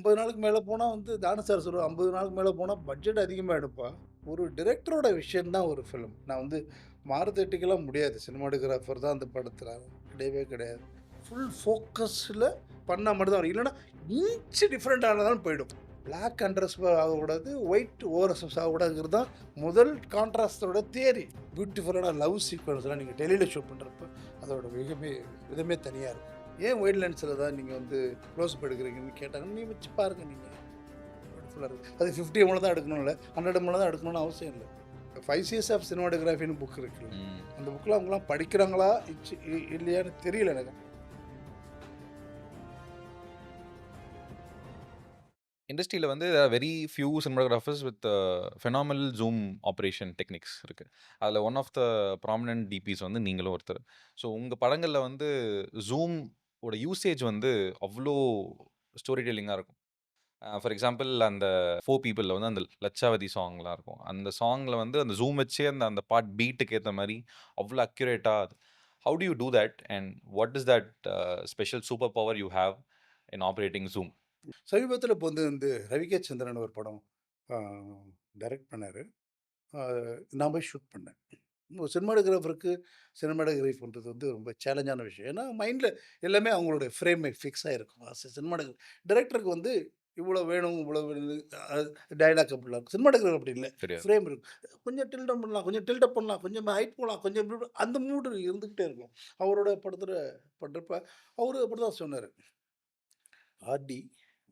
50 நாளுக்கு மேல போனா வந்து தானு சார் சொல்லுவாரு, 50 நாளுக்கு மேல போனா பட்ஜெட் அதிகமாயிடும்ப்பா. ஒரு டைரக்டரோட விஷயம் தான் ஒரு ஃபிலிம். நான் வந்து மாறுதட்டிக்கலாம் முடியாது. சினிமாட்டோகிராஃபர் தான் அந்த படத்துல. கிடையவே கிடையாது. ஃபுல் ஃபோக்கஸ்ல பண்ணா மட்டும் தான் வரும். இல்லன்னா இன்ச் டிஃபரெண்ட் ஆனாலும் போயிடும். பிளாக் அண்டர்ஸ்கோர் ஆகக்கூடாது, ஒயிட் ஓவர்எஸ்எஸ் ஆகக்கூடாதுங்கிறது தான் முதல் கான்ட்ராஸ்டோட தியரி. பியூட்டிஃபுல்லான லவ் சீக்வென்ஸ்லாம் நீங்க டெல்லியில ஷூட் பண்றப்ப, அதோட விதமே தனியா இருக்கும். ஏன் ஒயிட் லென்ஸ்ல தான் நீங்க வந்து க்ளோஸ் அப் எடுக்குறீங்கன்னு கேட்டாங்கன்னா, நீ வச்சு பாருங்க நீங்க. பியூட்டிஃபுல்லா இருக்கு. அது 50 எம்எல் தான் எடுக்கணும் இல்ல, 100 எம்எல் தான் எடுக்கணும்னு அவசியம் இல்ல. 5 சிஎஸ் ஆஃப் சினிமாட்டோகிராஃபின்னு புக் இருக்குல்ல. ம். அந்த புக்ல அவங்கலாம் படிக்கிறாங்களா? இல்லையான்னு தெரியல எனக்கு. இண்டஸ்ட்ரியில வந்து very few cinematographers with phenomenal zoom operation techniques இருக்கு. அதில ஒன் ஆஃப் த ப்ராமினன்ட் டிபிஸ் வந்து நீங்களும் ஒருத்தர். ஸோ உங்க படங்கள்ல வந்து ஜூம் ஓட யூசேஜ் வந்து அவ்ளோ ஸ்டோரி டெல்லிங்கா இருக்கும். ஃபார் எக்ஸாம்பிள் அந்த 4 பீப்பிள்ல வந்து அந்த லட்சாவதி சாங்லாம் இருக்கும். அந்த சாங்ல வந்து அந்த ஜூம் வச்சே அந்த அந்த பாட் பீட்டுக்கு ஏத்த மாரி அவ்ளோ அக்யூரேட்டா how do you do that? And what is that special super power you have in operating zoom? சமீபத்தில இப்போ வந்து ரவி கே. சந்திரன் ஒரு படம் அ டைரக்ட் பண்ணாரு. அ நான் போய் ஷூட் பண்ணேன். சினிமாட்டோகிராஃபருக்கு சினிமாட்டோகிராஃபி பண்றது வந்து ரொம்ப சேலஞ்சான விஷயம். ஏன்னா மைண்ட்ல எல்லாமே அவங்களுடைய ஃப்ரேம் ஃபிக்ஸ் ஆயிருக்கும். சினிமாட்டோகிராஃபி டைரக்டருக்கு வந்து இவ்வளோ வேணும், இவ்வளோ வேணும் டயலாக் அப்படிலாம் இருக்கும். சினிமாட்டோகிராஃபி அப்படி இல்ல. தெரியாது. ஃப்ரேம் இருக்கும். கொஞ்சம் டில்ட் பண்ணலாம், கொஞ்சம் டில்ட் அப் பண்ணலாம், கொஞ்சம் ஹைட் போலாம், கொஞ்சம் அந்த மூடு இருந்துகிட்டே இருக்கும். அவரோட படத்துல பண்றப்ப அவரு அப்படிதான் சொன்னாரு. "ஆர்டி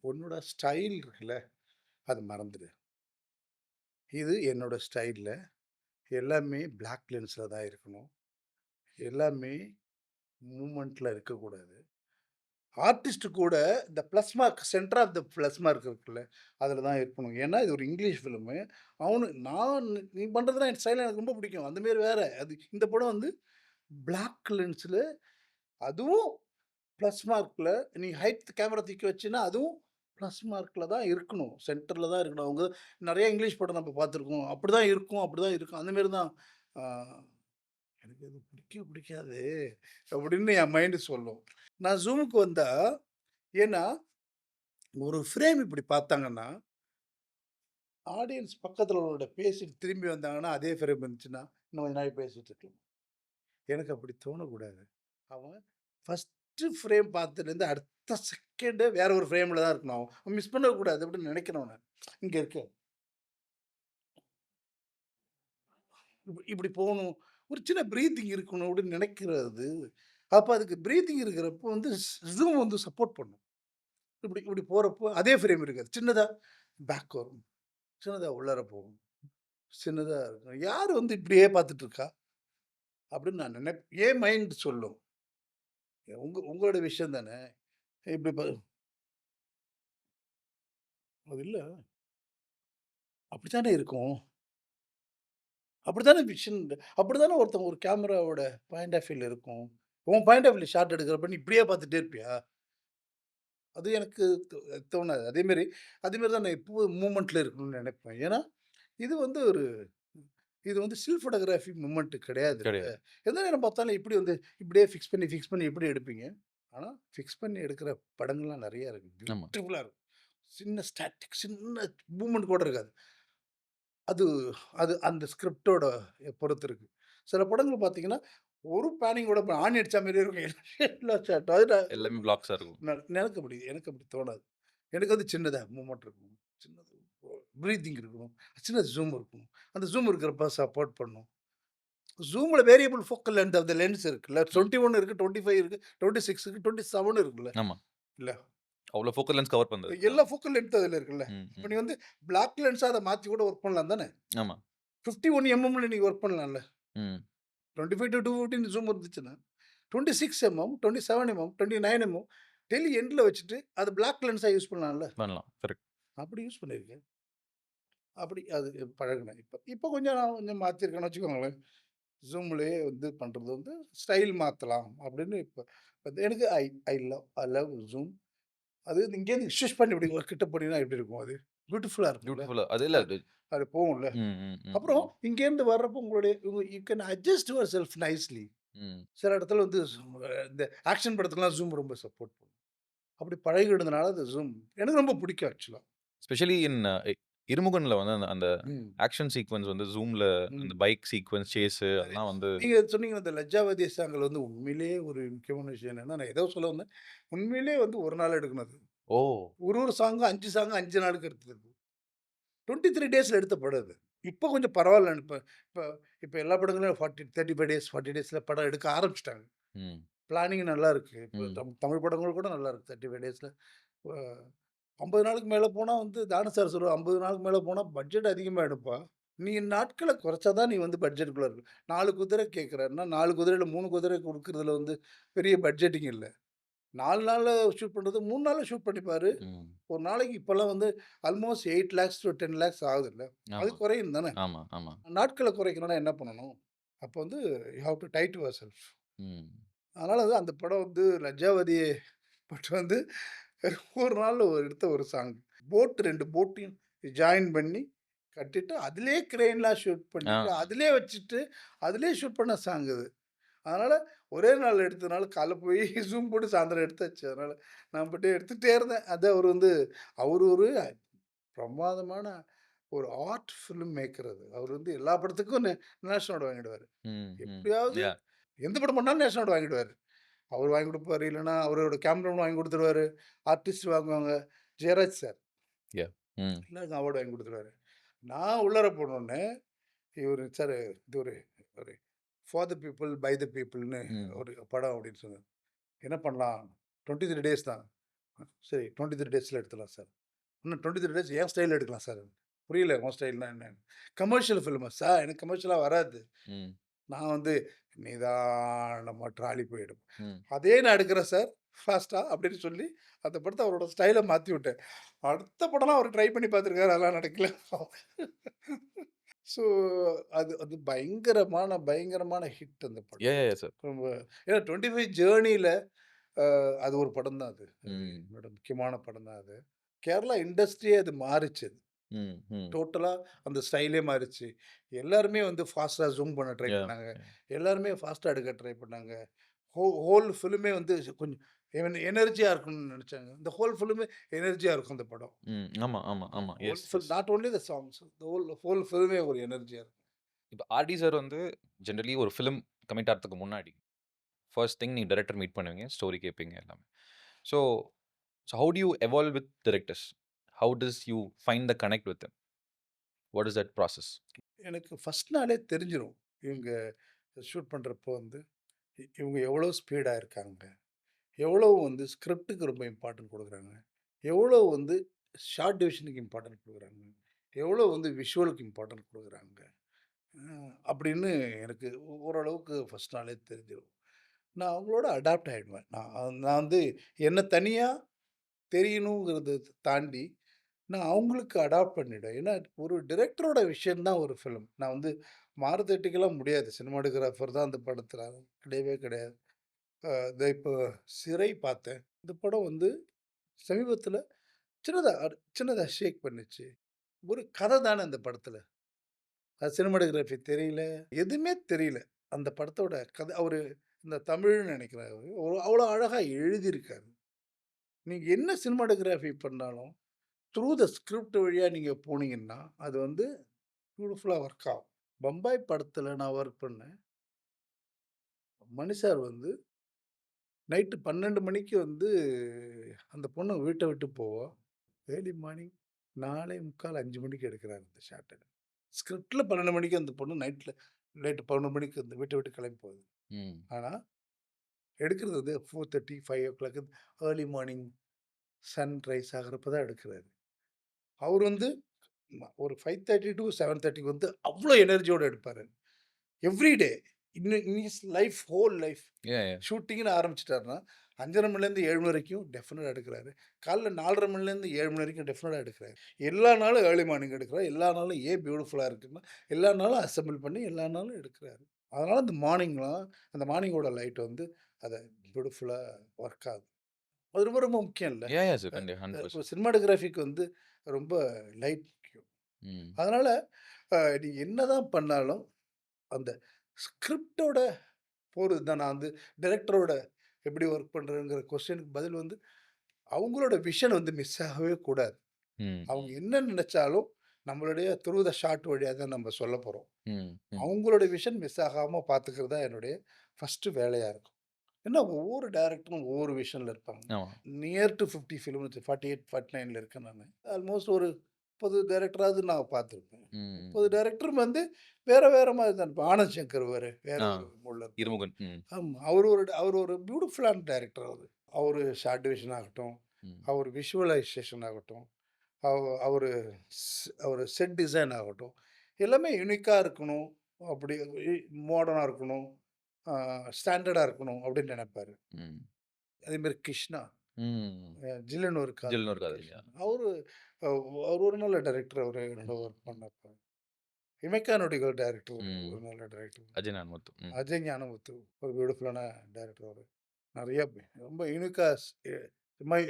உன்னோட ஸ்டைல் இருக்குல்ல, அத மறந்துடு. இது என்னோட ஸ்டைல்ல எல்லாமே பிளாக் லென்ஸ்ல தான் இருக்கணும். எல்லாமே மூவ்மெண்ட்ல இருக்கக்கூடாது. ஆர்டிஸ்ட் கூட இந்த plus mark centre of the plus mark இருக்குல்ல, அதில தான் இருக்கணும். ஏன்னா, இது ஒரு இங்கிலீஷ் ஃபிலிமு. நீ பண்றதெல்லாம் என் ஸ்டைல் எனக்கு ரொம்ப பிடிக்கும். அந்த மாரி வேற. இந்த படம் வந்து பிளாக் லென்ஸ்ல அதுவும் பிளஸ் மார்க்ல நீ ஹைட் கேமரா தூக்கி வச்சீன்னா, அதுவும் பிளஸ் மார்க்ல தான் இருக்கணும். சென்டர்ல தான் இருக்கணும். அவங்க நெறைய இங்கிலீஷ் படம் நம்ம பார்த்துருக்கோம். அப்படிதான் இருக்கும், அப்படிதான் இருக்கும். அந்த மாரி தான். ஆ எனக்கு இது பிடிக்கவே பிடிக்காது அப்படின்னு என் மைண்ட் சொல்லும். நான் ஜூமுக்கு வந்தா ஏன்னா, ஒரு ஃப்ரேம் இப்படி பார்த்தாங்கன்னா, ஆடியன்ஸ் பக்கத்துல உள்ளவங்கள்ட்ட பேசிட்டு திரும்பி வந்தாங்கன்னா, அதே ஃப்ரேம் இருந்துச்சுன்னா, இன்னும் கொஞ்ச நாள் பேசிட்டு இருக்கலாம். எனக்கு அப்படி தோணக்கூடாது. அவன் ஃபர்ஸ்ட்டு ஃப்ரேம் பார்த்ததுலேருந்து அடுத்த செகண்டே வேற ஒரு ஃப்ரேம்ல தான் இருக்கணும். அவன் மிஸ் பண்ணக்கூடாது அப்படின்னு நினைக்கிறவன் நான். இங்க இருக்க. இப்படி போணும். ஒரு சின்ன பிரீத்திங் இருக்கணும் அப்படின்னு நினைக்கிறது. அப்ப அதுக்கு பிரீத்திங் இருக்கிறப்போ வந்து ஜூம் வந்து சப்போர்ட் பண்ணும். இப்படி இப்படி போறப்போ அதே ஃப்ரேம் இருக்காது. சின்னதா பேக் வரும். சின்னதா உள்ளார போகும். சின்னதா இருக்கும். யார் வந்து இப்படியே பார்த்துட்டு இருக்கா? அப்படின்னு நான் என் மைண்ட் சொல்லும். உங்களோட விஷயம் தானே. இப்படி அது இல்ல. அப்படித்தானே இருக்கும். அப்படித்தானே அப்படித்தானே ஒருத்தவங்க ஒரு கேமராவோட பாயிண்ட் ஆஃப் வியூல இருக்கும். உன் பாயிண்ட் ஆஃப் வியூல ஷாட் எடுக்கிறப்ப நீ இப்படியே பார்த்துட்டே இருப்பியா? அது எனக்கு தோணாது. அதே மாரி தான் நான் எப்பவும் மூவ்மெண்ட்ல இருக்கணும்னு நெனைப்பேன். ஏன்னா, இது வந்து ஒரு இது வந்து ஸ்டில் ஃபோட்டோகிராஃபி மூவ்மெண்ட் கிடையாதுல்ல. கிடையாது. எந்த நேரம் பார்த்தாலும் இப்படி வந்து இப்படியே ஃபிக்ஸ் பண்ணி எப்படி எடுப்பீங்க? ஆனா, ஃபிக்ஸ் பண்ணி எடுக்கிற படங்கள்லாம் நெறைய இருக்கு. ஆமா. பியூட்டிஃபுல்லா இருக்கும். சின்ன மூவ்மெண்ட் கூட இருக்காது. அது அது அந்த ஸ்கிரிப்ட்டோட பொறுத்து இருக்கு. சில படங்கள் பார்த்தீங்கன்னா, ஒரு பேனிங் கூட ஆணி அடிச்ச மாரியே இருக்கும். எல்லா ஷாட்டும். அது எல்லாமே பிளாக்ஸா இருக்கும். எனக்கு அப்படி தோணாது. எனக்கு வந்து சின்னதா மூவ்மெண்ட் இருக்கணும். சின்னது பிரீத்திங் இருக்கணும். சின்ன ஜூம் இருக்கணும். அந்த ஜூம் இருக்கிறப்ப சப்போர்ட் பண்ணும். ஜூம்ல variable focal length of the lens இருக்குல்ல. ம். 21 இருக்கு, 25 இருக்கு, 26 இருக்கு, 27 இருக்குல்ல. ஆமா. இல்ல. அவ்ளோ ஃபோக்கல் லென்ஸ் கவர் பண்றது. எல்லா ஃபோக்கல் லென்த் அதுல இருக்குல்ல. ம், இப்ப ம். நீ வந்து பிளாக் லென்ஸா அத மாத்தி கூட வொர்க் பண்ணலாம் தானே. ஆமா. 51 எம்எம்ல நீங்க வொர்க் பண்ணலாம்ல. ம். 25 to 215 ஜூம் இருந்துச்சுன்னா, 26 எம்எம், 27 எம்எம், 29 எம்எம் டெய்லி எண்ட்ல வச்சுட்டு அத பிளாக் லென்ஸா யூஸ் பண்ணலாம்ல. பண்ணலாம். கரெக்ட். அப்படி யூஸ் பண்ணியிருக்கேன். அப்படி அது பழகுனேன். இப்ப இப்ப கொஞ்சம் நான் கொஞ்சம் மாத்திருக்கேன்னு வச்சுக்கோங்களேன். Zoomலயே வந்து பண்றது வந்து ஸ்டைல் மாத்தலாம் அப்படின்னு இப்ப இப்ப எனக்கு ஐ லவ் Zoom. அது இங்கேருந்து ஷிஷ் பண்ணி இப்படி ஒரு கிட்ட போனீங்கன்னா எப்படி இருக்கும் அது? பியூட்டிஃபுல்லா இருக்கும்ல. பியூட்டிஃபுல்லா அது இல்ல. அ அது போகும்ல. ம், ம், ம், அப்புறம் ம். இங்கேருந்து வர்றப்போ you can adjust your self nicely. ம். சில இடத்துல வந்து இந்த ஆக்ஷன் படத்துக்குலாம் Zoom ரொம்ப சப்போர்ட் பண்ணும். அப்படி பழகிடுறதுனால அது ஜூம் எனக்கு ரொம்ப பிடிக்கும் ஆக்சுவலா. ஸ்பெஷலி இன் இருமுகன்ல வந்து அந்த அந்த ம். ஆக்ஷன் சீக்வென்ஸ் வந்து ஜூம்ல ம். அந்த பைக் சீக்வென்ஸ், சேஸு அதே அதெல்லாம் வந்து நீங்க சொன்னீங்கல்ல அந்த லஜ்ஜாவதி சாங்கல் வந்து உண்மையிலேயே ஒரு முக்கியமான விஷயம் என்னன்னா, நான் ஏதோ சொல்ல வந்தேன். உண்மையிலேயே வந்து 1 நாள் எடுக்கணும் அது. ஓ! ஒரு சாங்கும் 5 சாங்கும் 5 நாளுக்கு எடுத்தது. 23 டேஸ்ல எடுத்த படம் அது. இப்ப கொஞ்சம் பரவால்ல. இப்ப இப்ப இப்ப எல்லா படங்களும் 40 35 டேஸ், 40 டேஸ்ல படம் எடுக்க ஆரம்பிச்சுட்டாங்க. ம். பிளானிங் நல்லா இருக்கு. இப்ப ம். தமிழ் படங்கள் கூட நல்லா இருக்கு. 35 டேஸ்ல. அ 50 நாளுக்கு மேல போனா வந்து தானு சார் சொல்லுவாரு, 50 நாளுக்கு மேல போனா பட்ஜெட் அதிகமாயிடும்பா. நீ நாட்கள குறைச்சா தான் நீ வந்து பட்ஜெட்குள்ள இருக்க. 4 குதிரை கேட்கிறன்னா, 4 குதிரையில 3 குதிரை குடுக்குறதுல வந்து பெரிய பட்ஜெட்டிங் இல்ல. 4 நாள்ல ஷூட் பண்றது 3 நாள்ல ஷூட் பண்ணிப்பாரு. ம். ஒரு நாளைக்கு இப்பல்லாம் வந்து ஆல்மோஸ்ட் 8 லேக்ஸ் டூ 10 லேக்ஸ் ஆகுதுல்ல. அது ஆமா. குறையும் தானே. ஆமா, ஆமா. நாட்கள குறைக்கணும்னா என்ன பண்ணணும்? அப்போ வந்து you have to tight yourself. ம். அதனால தான் அந்த படம் வந்து லஜ்ஜாவதி பட் வந்து ஒரு நாள்ல எடுத்த ஒரு சாங். போட் 2 போட்டையும் ஜாயின் பண்ணி கட்டிட்டு, அதிலேயே கிரேன்லாம் ஷூட் ஆ. பண்ணிட்டு, அதிலேயே வச்சுட்டு, அதிலேயே ஷூட் பண்ண சாங் அது. அதனால ஒரே நாள்ல எடுத்ததுனால காலைல போய் ஜூம் போட்டு சாயந்தரம் எடுத்தாச்சு. அதனால நான் பாட்டுக்கு எடுத்துட்டே இருந்தேன். அது அவரு வந்து அவரு ஒரு பிரமாதமான ஒரு ஆர்ட் ஃபில்ம் மேக்கர் அது. அவரு வந்து எல்லா படத்துக்கும் நேஷனல் அவார்ட் வாங்கிடுவாரு. ம். ம். எப்படியாவது யாஹ்! எந்த படம் பண்ணாலும் நேஷனல் அவார்ட் வாங்கிடுவாரு. அவரு வாங்கி குடுப்பாரு. இல்லன்னா அவரோட கேமராமேன் வாங்கி குடுத்துருவாரு. ஆர்டிஸ்ட் வாங்குவாங்க. Jayaraj sir yeah! ம். எல்லாருக்கும் அவார்ட் வாங்கி குடுத்துருவாரு. நான் உள்ளார போனோனே, இவரு சார் இது ஒரு ஒரு for the people, by the பீப்பிள்ன்னு ம். ஒரு படம் அப்படின்னு சொன்னாரு. என்ன பண்ணலாம்? 23 டேஸ் தான். சரி 23 டேஸ்ல எடுத்துடலாம் சார். இன்னும் 23 டேஸ் என் ஸ்டைல்ல எடுக்கலாம் சார். புரியல உன் ஸ்டைல்னா என்னன்னு. கமர்ஷியல் ஃபில்மா சார்? எனக்கு கமர்ஷியலா வராது. ம். நான் வந்து நிதானமா ட்ராலி போயிடும். ம். அதே நான் எடுக்கிறேன் சார். ஃபாஸ்ட்டா அப்படின்னு சொல்லி, அந்த படத்த அவரோட ஸ்டைல மாத்தி விட்டேன். அடுத்த படம்லாம் அவரு ட்ரை பண்ணி பார்த்துருக்காரு. அதெல்லாம் நடக்கல. ஸோ அது அது பயங்கரமான ஹிட் அந்த படம். யாஹ்! சார். ரொம்ப ஏன்னா 25 ஜேர்னில அது ஒரு படம் தான் அது. அது ம். என்னோட முக்கியமான படம் தான் அது. கேரளா இண்டஸ்ட்ரியே அது மாறுச்சு அது. ம். ம். டோட்டலா அந்த ஸ்டைலே மாறிச்சு. எல்லாருமே வந்து ஃபாஸ்ட்டா ஜூம் பண்ண ட்ரை யாஹ்! பண்ணாங்க. எல்லாருமே ஃபாஸ்ட்டா எடுக்க ட்ரை பண்ணாங்க. ஹோல் ஃபில்மே வந்து கொஞ்சம் எனர்ஜியா இருக்கணும்னு நெனச்சாங்க. இந்த ஹோல் ஃபில்மே எனர்ஜியா இருக்கும் அந்த படம். ம். ஆமா, ஆமா, ஆமா. Whole yes, film yes. Not only the songs. The whole ஃபில்மே ஒரு எனர்ஜியா இருக்கும். இப்ப ஆர்டி சார் வந்து ஜெனரலி ஒரு ஃபிலிம் கமிட் ஆறதுக்கு முன்னாடி, ஃபர்ஸ்ட் திங் நீங்க டைரக்டர் மீட் பண்ணுவீங்க. ஸ்டோரி கேட்பீங்க எல்லாமே. So so how do you evolve with directors? How does you find the connect with them? What is that process? எனக்கு ஃபர்ஸ்ட் நாளே தெரிஞ்சிரும். இவங்க ஷூட் பண்றப்போ வந்து இவங்க எவ்வளோ ஸ்பீடா இருக்காங்க. எவ்வளோ வந்து ஸ்கிரிப்ட்டுக்கு ரொம்ப இம்பார்ட்டன்ட் குடுக்குறாங்க. எவ்வளோ வந்து ஷார்ட் டிவிஷனுக்கு இம்பார்ட்டன்ட் குடுக்குறாங்க. எவ்வளோ வந்து விஷுவலுக்கு இம்பார்ட்டன்ட் குடுக்குறாங்க. அ அப்படின்னு எனக்கு ஓரளவுக்கு ஃபர்ஸ்ட் நாளே தெரிஞ்சிரும். நான் அவங்களோட அடாப்ட் ஆயிடுவேன். நான் வந்து என்ன தனியா தெரியணுங்கிறத தாண்டி, நான் அவங்களுக்கு அடாப்ட் பண்ணிடுவேன். ஏன்னா, ஒரு டிரெக்டரோட விஷயம் தான் ஒரு ஃபிலிம். நான் வந்து மாறுதட்டிக்கலாம் முடியாது. சினிமாட்டோகிராஃபர் தான் அந்த படத்துல. கிடையவே கிடையாது. இதோ இப்போ சிறை பார்த்தேன். இந்த படம் வந்து சமீபத்தில சின்னதா ஷேக் பண்ணுச்சு. ஒரு கதை தானே அந்த படத்துல. அது சினிமாட்டோகிராஃபி தெரியல. எதுவுமே தெரியல. அந்த படத்தோட கதை அவரு இந்த தமிழ்ன்னு நெனைக்கிறேன் அவரு. அவ்வளோ அழகா எழுதியிருக்காரு. நீங்க என்ன சினிமாட்டோகிராஃபி பண்ணாலும், த்ரூ த ஸ்கிரிப்ட் வழியா நீங்க போனீங்கன்னா, அது வந்து பியூட்டிஃபுல்லா ஒர்க் ஆகும். பம்பாய் படத்துல நான் ஒர்க் பண்ணேன். மணி சார் வந்து நைட்டு 12 மணிக்கு வந்து அந்த பொண்ணு வீட்ட விட்டு போவா. ஏர்லி மார்னிங் 4:45 5 மணிக்கு எடுக்குறாரு அந்த ஷாட்ட. ஸ்கிரிப்ட்ல 12 மணிக்கு அந்த பொண்ணு நைட்டு 11 மணிக்கு அந்த வீட்ட விட்டு கிளம்பி போகுது. ம். ஆனா, எடுக்கிறது வந்து 4:30 5:00 ஏர்லி மார்னிங் சன்ரைஸ் ஆகுறப்ப தான் எடுக்குறாரு. அவரு வந்து ஒரு 5:30 டூ 7:30க்கு வந்து அவ்ளோ எனர்ஜியோட எடுப்பாரு. Every day. In his life whole life yeah! ஷூட்டிங்ன்னு ஆரம்பிச்சுட்டாருன்னா, 5:30 மணிலேருந்து 7 மணி வரைக்கும் டெஃபினட்டா எடுக்குறாரு. காலைல 4:30 மணிலேருந்து 7 மணி வரைக்கும் டெஃபினட்டா எடுக்குறாரு. எல்லா நாளும் ஏர்லி மார்னிங் எடுக்குறாரு. எல்லா நாளும் ஏன் பியூட்டிஃபுல்லா இருக்குன்னா, எல்லா நாளும் அசெம்பிள் பண்ணி எல்லா நாளும் எடுக்குறாரு. அதனால அந்த மார்னிங்கோட லைட் வந்து அத பியூட்டிஃபுல்லா ஒர்க் ஆகுது. அது ரொம்ப ரொம்ப முக்கியம் இல்ல. யாஹ்! சார். அ கண்டிப்பா இப்போ 100%. சினிமாட்டோகிராஃபிக்கு வந்து ரொம்ப லைட் முக்கியம். ம். அதனால நீ என்னதான் பண்ணாலும், அந்த ஸ்கிரிப்ட்டோட போறது தான் நான் வந்து டைரக்டரோட எப்படி ஒர்க் பண்றேங்கிற கொஸ்டினுக்கு பதில் வந்து, அவங்களோட விஷன் வந்து மிஸ் ஆகவே கூடாது. ம். அவங்க என்ன நினைச்சாலும் நம்மளுடைய த்ரூ த ஷாட் வழியா தான் நம்ம சொல்லப் போறோம். ம். ம். அவங்களோட விஷன் மிஸ் ஆகாம பார்த்துக்கிறது தான் என்னுடைய ஃபர்ஸ்ட் வேலையா இருக்கும். ஏன்னா ஒவ்வொரு டைரக்டரும் ஒவ்வொரு விஷன்ல இருப்பாங்க. ஆமா. நியர் டு 50 ஃபிலிம் 48, 49ல இருக்கேன் நானு. ஆல்மோஸ்ட் ஒரு 30 டைரக்டராவது நான் பார்த்துருப்பேன். ம். 30 டைரக்டரும் வந்து வேற வேற மாரி தான் இருப்பாங்க. ஆனந்த் சங்கர் வேற வேற ஆ. ஒரு மோட்ல இருப்பாரு. இருமுகன். ம். ஆமா. அவரு ஒரு பியூட்டிஃபுல்லான டைரக்டர் அவரு. அவரு ஷார்ட் டிவிஷன் ஆகட்டும், ம். அவரு விஷுவலைசேஷன் ஆகட்டும், அவரு அவரு செட் டிசைன் ஆகட்டும், எல்லாமே யூனிக்கா இருக்கணும். அப்படி மாடர்னா இருக்கணும். ஆ ஸ்டாண்டர்டா இருக்கணும் அப்படின்னு நெனைப்பாரு. ம். அதேமாரி கிருஷ்ணா, ம். ஜில்லுன்னு ஒரு ஜில்லுனு காதல் ஒரு காதல். கிருஷ்ணா. அவரு அ அவரு ஒரு நல்ல டைரக்டர். அவரு என்னோட ஒர்க் பண்ணப்ப. இமைக்கா நொடிகள் டைரக்டர் ம். ஒரு நல்ல டைரக்டர். அஜய் நான்முத்து. ம். அஜய் ஞானமுத்து ஒரு பியூட்டிஃபுல்லான டைரக்டர் அவரு. நெறைய ரொம்ப யூனிக்கா எ மை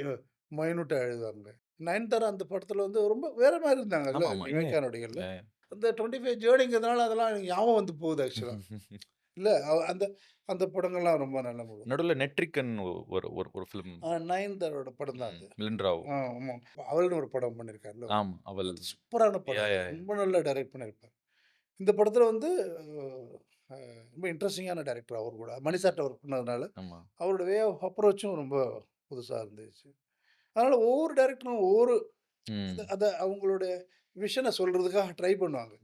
மைன்யூட்டா எழுதுவாங்க. நயன்தாரா அந்த படத்துல வந்து ரொம்ப வேற மாரி இருந்தாங்கல்ல, ஆமா, ஆமா. இமைக்கா நொடிகள்ல. யா, யா. அந்த 25 ஜேர்னிங்கிறதுனால அதெல்லாம் எனக்கு ஞாபகம் வந்து போகுது ஆக்சுவலா. இல்ல அந்த அந்த படங்கள்லாம் ரொம்ப நல்ல படம். நடுவுல நெட்ரிக்கன் ஒரு ஒரு ஒரு ஃபிலிம். நயன்தாராவோட படம் தான் ம். அது. மிலின் ராவ். ஆமா. அவள்னு ஒரு படம் பண்ணியிருக்காருல்ல. ஆமா. அவள். அது சூப்பரான யா, படம். யா, யா. ரொம்ப நல்லா டைரக்ட் பண்ணியிருப்பாரு. இந்த படத்துல வந்து அ ரொம்ப இன்ட்ரஸ்டிங்கான டைரக்டர் அவர் கூட. மணி சார்ட்ட ஒர்க் பண்ணதுனால, ஆமா. அவரோட வே ஆஃப் அப்ரோச்சும் ரொம்ப புதுசா இருந்துச்சு. அதனால ஒவ்வொரு டைரக்டரும் ஒவ்வொரு ம். அத அவங்களோட விஷன சொல்றதுக்காக ட்ரை பண்ணுவாங்க.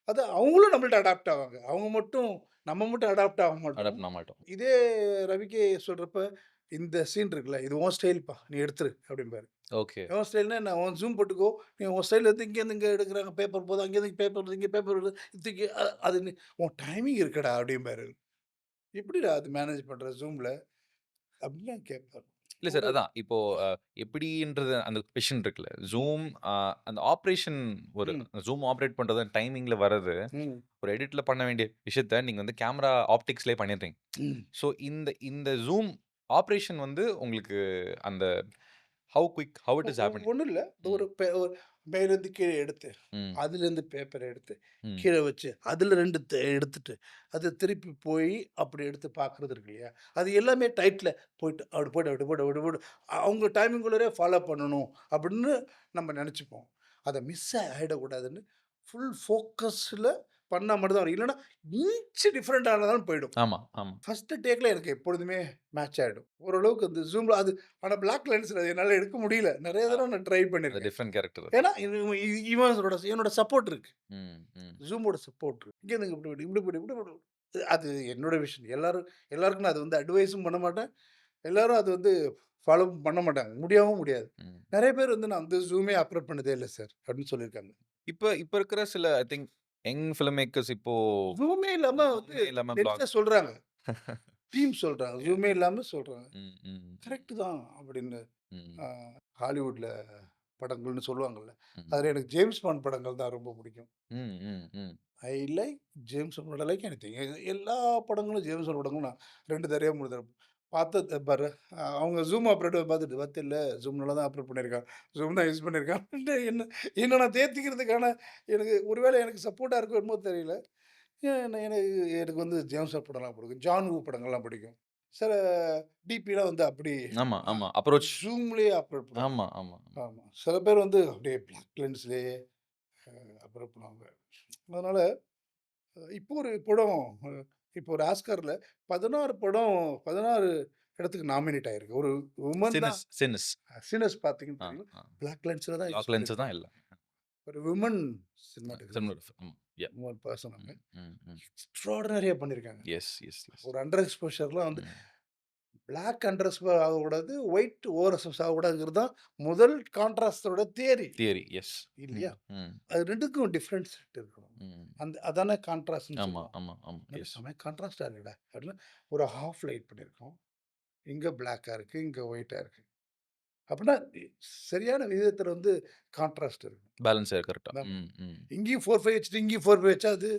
அது அவங்களும் நம்மள்ட்ட அடாப்ட் ஆவாங்க. அவங்க மட்டும் நம்ம மட்டும் அடாப்ட் ஆக மாட்டோம். அடாப்ட் பண்ண மாட்டோம். இதே ரவிக்கே சொல்றப்ப, "இந்த சீன் இருக்குல்ல, இது உன் ஸ்டைல்ப்பா. நீ எடுத்துரு" அப்படிம்பாரு. ஓகே. உன் ஸ்டைல்னா என்ன? உன் ஜூம் போட்டுக்கோ. நீ உன் ஸ்டைல்ல இருந்து இங்கேருந்து இங்க எடுக்குறாங்க. பேப்பர் போது, அங்கேருந்து இங்க பேப்பர் வருது, இங்க பேப்பர் வருது. தூக்கி அது நீ உன் டைமிங் இருக்குடா அப்படிம்பாரு. "எப்படிடா அது மேனேஜ் பண்ற ஜூம்ல?" அப்படிலாம் கேட்பாரு. இல்ல சார். ஒரு அதான். இப்போ எப்படின்றது அந்த கொஸ்டின் இருக்குல்ல. ம், ஜூம் அந்த ஆப்பரேஷன் ஒரு ம், ஜூம் ஆப்பரேட் பண்றது டைமிங்ல வர்றது, ம், ஒரு எடிட்ல பண்ண வேண்டிய விஷயத்த நீங்க வந்து கேமரா ஆப்டிக்ஸ்லயே பண்ணிடுறீங்க. ம். ஸோ இந்த இந்த ஜூம் ஆப்பரேஷன் வந்து உங்களுக்கு அந்த how quick how it is happening. ஒண்ணும் இல்ல. ம். ஒரு மேலேருந்து கீழ எடுத்து, ம். அதுலேருந்து பேப்பர் எடுத்து, ம். கீழ வச்சு, அதுல 2 எடுத்துட்டு, அது திருப்பி போய் அப்படி எடுத்து பார்க்குறது இருக்கு இல்லையா? அது எல்லாமே டைட்ல போயிட்டு, அப்படி போட்டு, அப்படி போட்டு, அப்படி போட்டு, அவங்க டைமிங்குள்ளரே ஃபாலோ பண்ணணும் அப்படின்னு நம்ம நெனச்சுப்போம். அத மிஸ் ஆயிடக்கூடாதுன்னு ஃபுல் ஃபோக்கஸ்ல பண்ணா மட்டும் தான் வரும். இல்லன்னா, இன்ச் டிஃபரெண்ட் ஆனாலும் போயிடும். ஆமா, ஆமா. ஃபர்ஸ்ட் டேக்ல எனக்கு எப்பொழுதுமே மேட்ச் ஆயிடும். ஓரளவுக்கு அந்த ஜூம்ல அது ஆனா பிளாக் லென்ஸ்ல என்னால எடுக்க முடியல. நெறைய அ தடவ நான் ட்ரை அது பண்ணியிருக்கேன். Different character. ஏன்னா, இவனோட என்னோட சப்போர்ட் இருக்கு. ம். ம். ஜூமோட சப்போர்ட் இருக்கு. இங்கேருந்து இப்படி இப்படி, இப்படி இப்படி, இப்படி இப்படி. அது என்னோட விஷன். எல்லாருக்கும் நான் அது வந்து அட்வைஸும் பண்ண மாட்டேன். எல்லாரும் அது வந்து ஃபாலோவும் பண்ண மாட்டாங்க. முடியவும் முடியாது. ம். நெறைய பேர் வந்து நான் வந்து ஜூமே ஆப்பரேட் பண்ணதே இல்ல சார் அப்படின்னு சொல்லியிருக்காங்க. இப்ப இப்ப இருக்கிற சில I think young film makers இப்போ ஜூமே இல்லாம வந்து ஜூமே இல்லாம நெட்ல பிளாக். சொல்றாங்க. டீம் சொல்றாங்க. யா. ஜூமே இல்லாம சொல்றாங்க. ம். ம். கரெக்ட் தான் அப்படின்னு. ம். ஆ ஹாலிவுட்ல படங்கள்னு சொல்லுவாங்கல்ல. ம். அதுல எனக்கு ஜேம்ஸ் பாண்ட் படங்கள் தான் ரொம்ப பிடிக்கும். ம். ம். ம். I like James bond. I like anything. எல்லா படங்களும் ஜேம்ஸ் பாண்ட் படங்களும் நான் 2 தடவையோ 3 தடவ பார்த்தது பாரு. அவங்க ஜூம் ஆப்பரேட்டர் பார்த்துட்டு "பாத்தில்ல ஜூம்ல தான் ஆப்பரேட் பண்ணியிருக்கான். ஜூம் தான் யூஸ் பண்ணியிருக்கான்." என்ன என்ன நான் தேத்திக்கிறதுக்கான எனக்கு ஒருவேளை எனக்கு சப்போர்ட்டா இருக்கோ என்னமோ தெரியல. எனக்கு எனக்கு வந்து ஜேம்ஸ் பாண்ட் படம்லாம் பிடிக்கும். ஜான் வூ படங்கள்லாம் பிடிக்கும். சில டிபிலாம் வந்து அப்படி ஆமா, அ ஆமா. அப்ரோச். ஜூம்லயே ஆப்பரேட் பண்ணுவாங்க. ஆமா, ஆமா. ஆமா. சில பேர் வந்து அப்படியே பிளாக் லென்ஸ்லயே ஆப்பரேட் பண்ணுவாங்க. அதனால இப்போ ஒரு படம் அ இப்போ ஒரு ஆஸ்கார்ல 16 படம் 16 இடத்துக்கு நாமினேட் ஆயிருக்கு. ஒரு வுமன் தான் சினஸ் சினஸ். சினஸ் பார்த்தீங்கன்னு ஆ, தெரியும். ஆ. பிளாக் லென்ஸ்ல தான் யூஸ் லாக் லென்ஸ் தான் பண்ணியிருக்காங்க. இல்ல. ஒரு வுமன் சினிமாட்டோகிராஃபர் சினிமாட்டோகிராஃபர். ஆமா. யா. வுமன் பெர்சன் அவங்க. ம். ம். ம். எக்ஸ்ட்ரார்டினரியா பண்ணியிருக்காங்க. Yes, yes, yes. ஒரு அண்டர் எக்ஸ்போஷர்லாம் வந்து ம். பிளாக் அண்டர் எக்ஸ்போஸ் ஆகக்கூடாது. ஒயிட் ஓவர் எக்ஸ்போஸ் ஆகக்கூடாதுங்கிறது தான் முதல் கான்ட்ராஸ்ட்டோட தியரி தியரி. எஸ். ம். இல்லையா? ம். அது 2க்கும் டிஃபரன்ஸ் இருக்கணும். ம். அதானே கான்ட்ராஸ்ட்ன்னு ஆமா, சொல்லுவோம். ஆமா, ஆமா. என்னது எஸ். செம கான்ட்ராஸ்ட்டா இருக்குடா! அப்படின்னு ஒரு ஹாஃப் லைட் பண்ணியிருக்கோம். இங்க பிளாக்கா இருக்கு. இங்க ஒயிட்டா இருக்கு. அப்படின்னா சரியான விகிதத்தில வந்து கான்ட்ராஸ்ட் இருக்கு. பேலன்ஸ் கரெக்ட்டா. ஆமா. ம். ம். இங்கேயும் 4, 5 வச்சுட்டு, இங்கேயும் 4, 5 வச்சா அது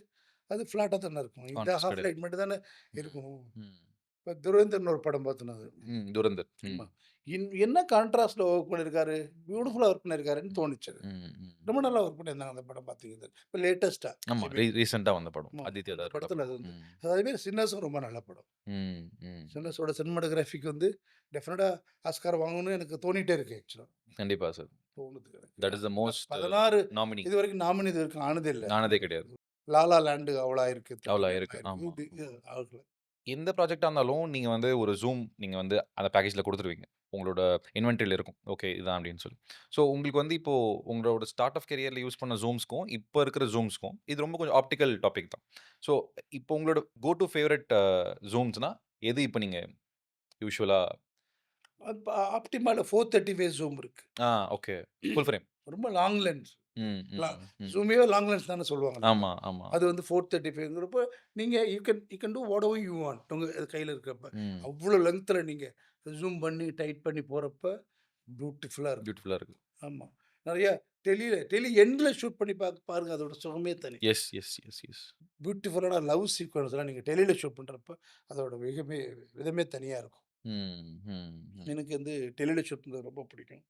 அது ஃப்ளாட்டா தானே இருக்கும். இந்த கான்ட்ராஸ்ட் ஹாஃப் கிடையாது. லைட் மட்டும் தானே இருக்கணும். ம். இப்ப துரந்தர்ன்னு ஒரு படம் பார்த்தோம் அது. ம். துரந்தர். ம். ஆமா. என்ன கான்ட்ராஸ்ட்ல ஒர்க் பண்ணியிருக்காரு, பியூட்டிஃபுல்லா ஒர்க் பண்ணியிருக்காருன்னு தோணுச்சு அது. ம், ம். ரொம்ப நல்லா ஒர்க் பண்ணியிருந்தாங்க அந்த படம் பார்த்தீங்கன்னா. இப்ப லேட்டஸ்ட்டா ஆமா. ஐ மீன் ரீசென்ட்டா வந்த படம். ஆமா. ஆதித்யா அந்த தாரோட படத்துல படம். அது வந்து ம். அதேமாரி சின்னர்ஸும் ரொம்ப நல்ல படம். ம், ம். சின்னர்ஸோட சினிமாட்டோகிராஃபிக்கு வந்து டெஃபினட்டா ஆஸ்கார் வாங்கணும்னு எனக்கு தோணிட்டே இருக்கு ஆக்சுவலா. கண்டிப்பா சார். தோணுது எனக்கு. That is the most 16 nominee. இதுவரைக்கும் நாமினி இதுவரைக்கும் ஆனதே இல்ல. ஆனதே கிடையாது. லாலா லேண்ட் அவ்வளோ ஆயிருக்கு. அவ்வளோ 39 இருக்கு. ஆயிருக்கு. ஆமா. இது ஆகல. எந்த ப்ராஜெக்ட்டா இருந்தாலும் நீங்க வந்து ஒரு Zoom நீங்க வந்து அந்த பேக்கேஜ்ல குடுத்துருவீங்க. உங்களோட இன்வென்டரில இருக்கும். ஓகே இதான் அப்டின்னு சொல்லி. ஸோ உங்களுக்கு வந்து இப்போ உங்களோட ஸ்டார்ட் ஆஃப் கேரியர்ல யூஸ் பண்ண Zoomஸ்க்கும், இப்ப இருக்கிற Zoomஸ்க்கும் இது ரொம்ப கொஞ்சம் ஆப்டிகல் டாபிக் தான். ஸோ இப்போ உங்களோட கோ டூ ஃபேவரைட் Zoomஸ்னா எது இப்ப நீங்க யூசுவலா அப்ப ஆப்டிமால 435 ஜூம் இருக்கு. ஓகே. Full frame. ரொம்ப லாங் லென்ஸ். ம், லா ம், ம். ஜூமே லாங் லென்ஸ் தானே சொல்லுவாங்க நம்ம. ஆமா, ஆமா. அது வந்து 435ங்கிறப்ப நீங்க you can do what ever you want உங்க கையில இருக்கிறப்ப. ம். அவ்ளோ லெங்த்ல நீங்க ஜூம் பண்ணி, டைட் பண்ணி போறப்ப பியூட்டிஃபுல்லா இருக்கும். பியூட்டிஃபுல்லா இருக்கு. ஆமா. நெறைய டெலி எண்ட்ல ஷூட் பண்ணி பாருங்க. அதோட சுகமே தனி. Yes, yes, yes, yes. பியூட்டிஃபுல்லான லவ் சீக்வென்ஸ்லாம் நீங்க டெலில ஷூட் பண்றப்ப, அதோட விதமே தனியா இருக்கும். ம், ம், ம். எனக்கு வந்து டெலில ஷூட் பண்றது ரொம்ப பிடிக்கும்.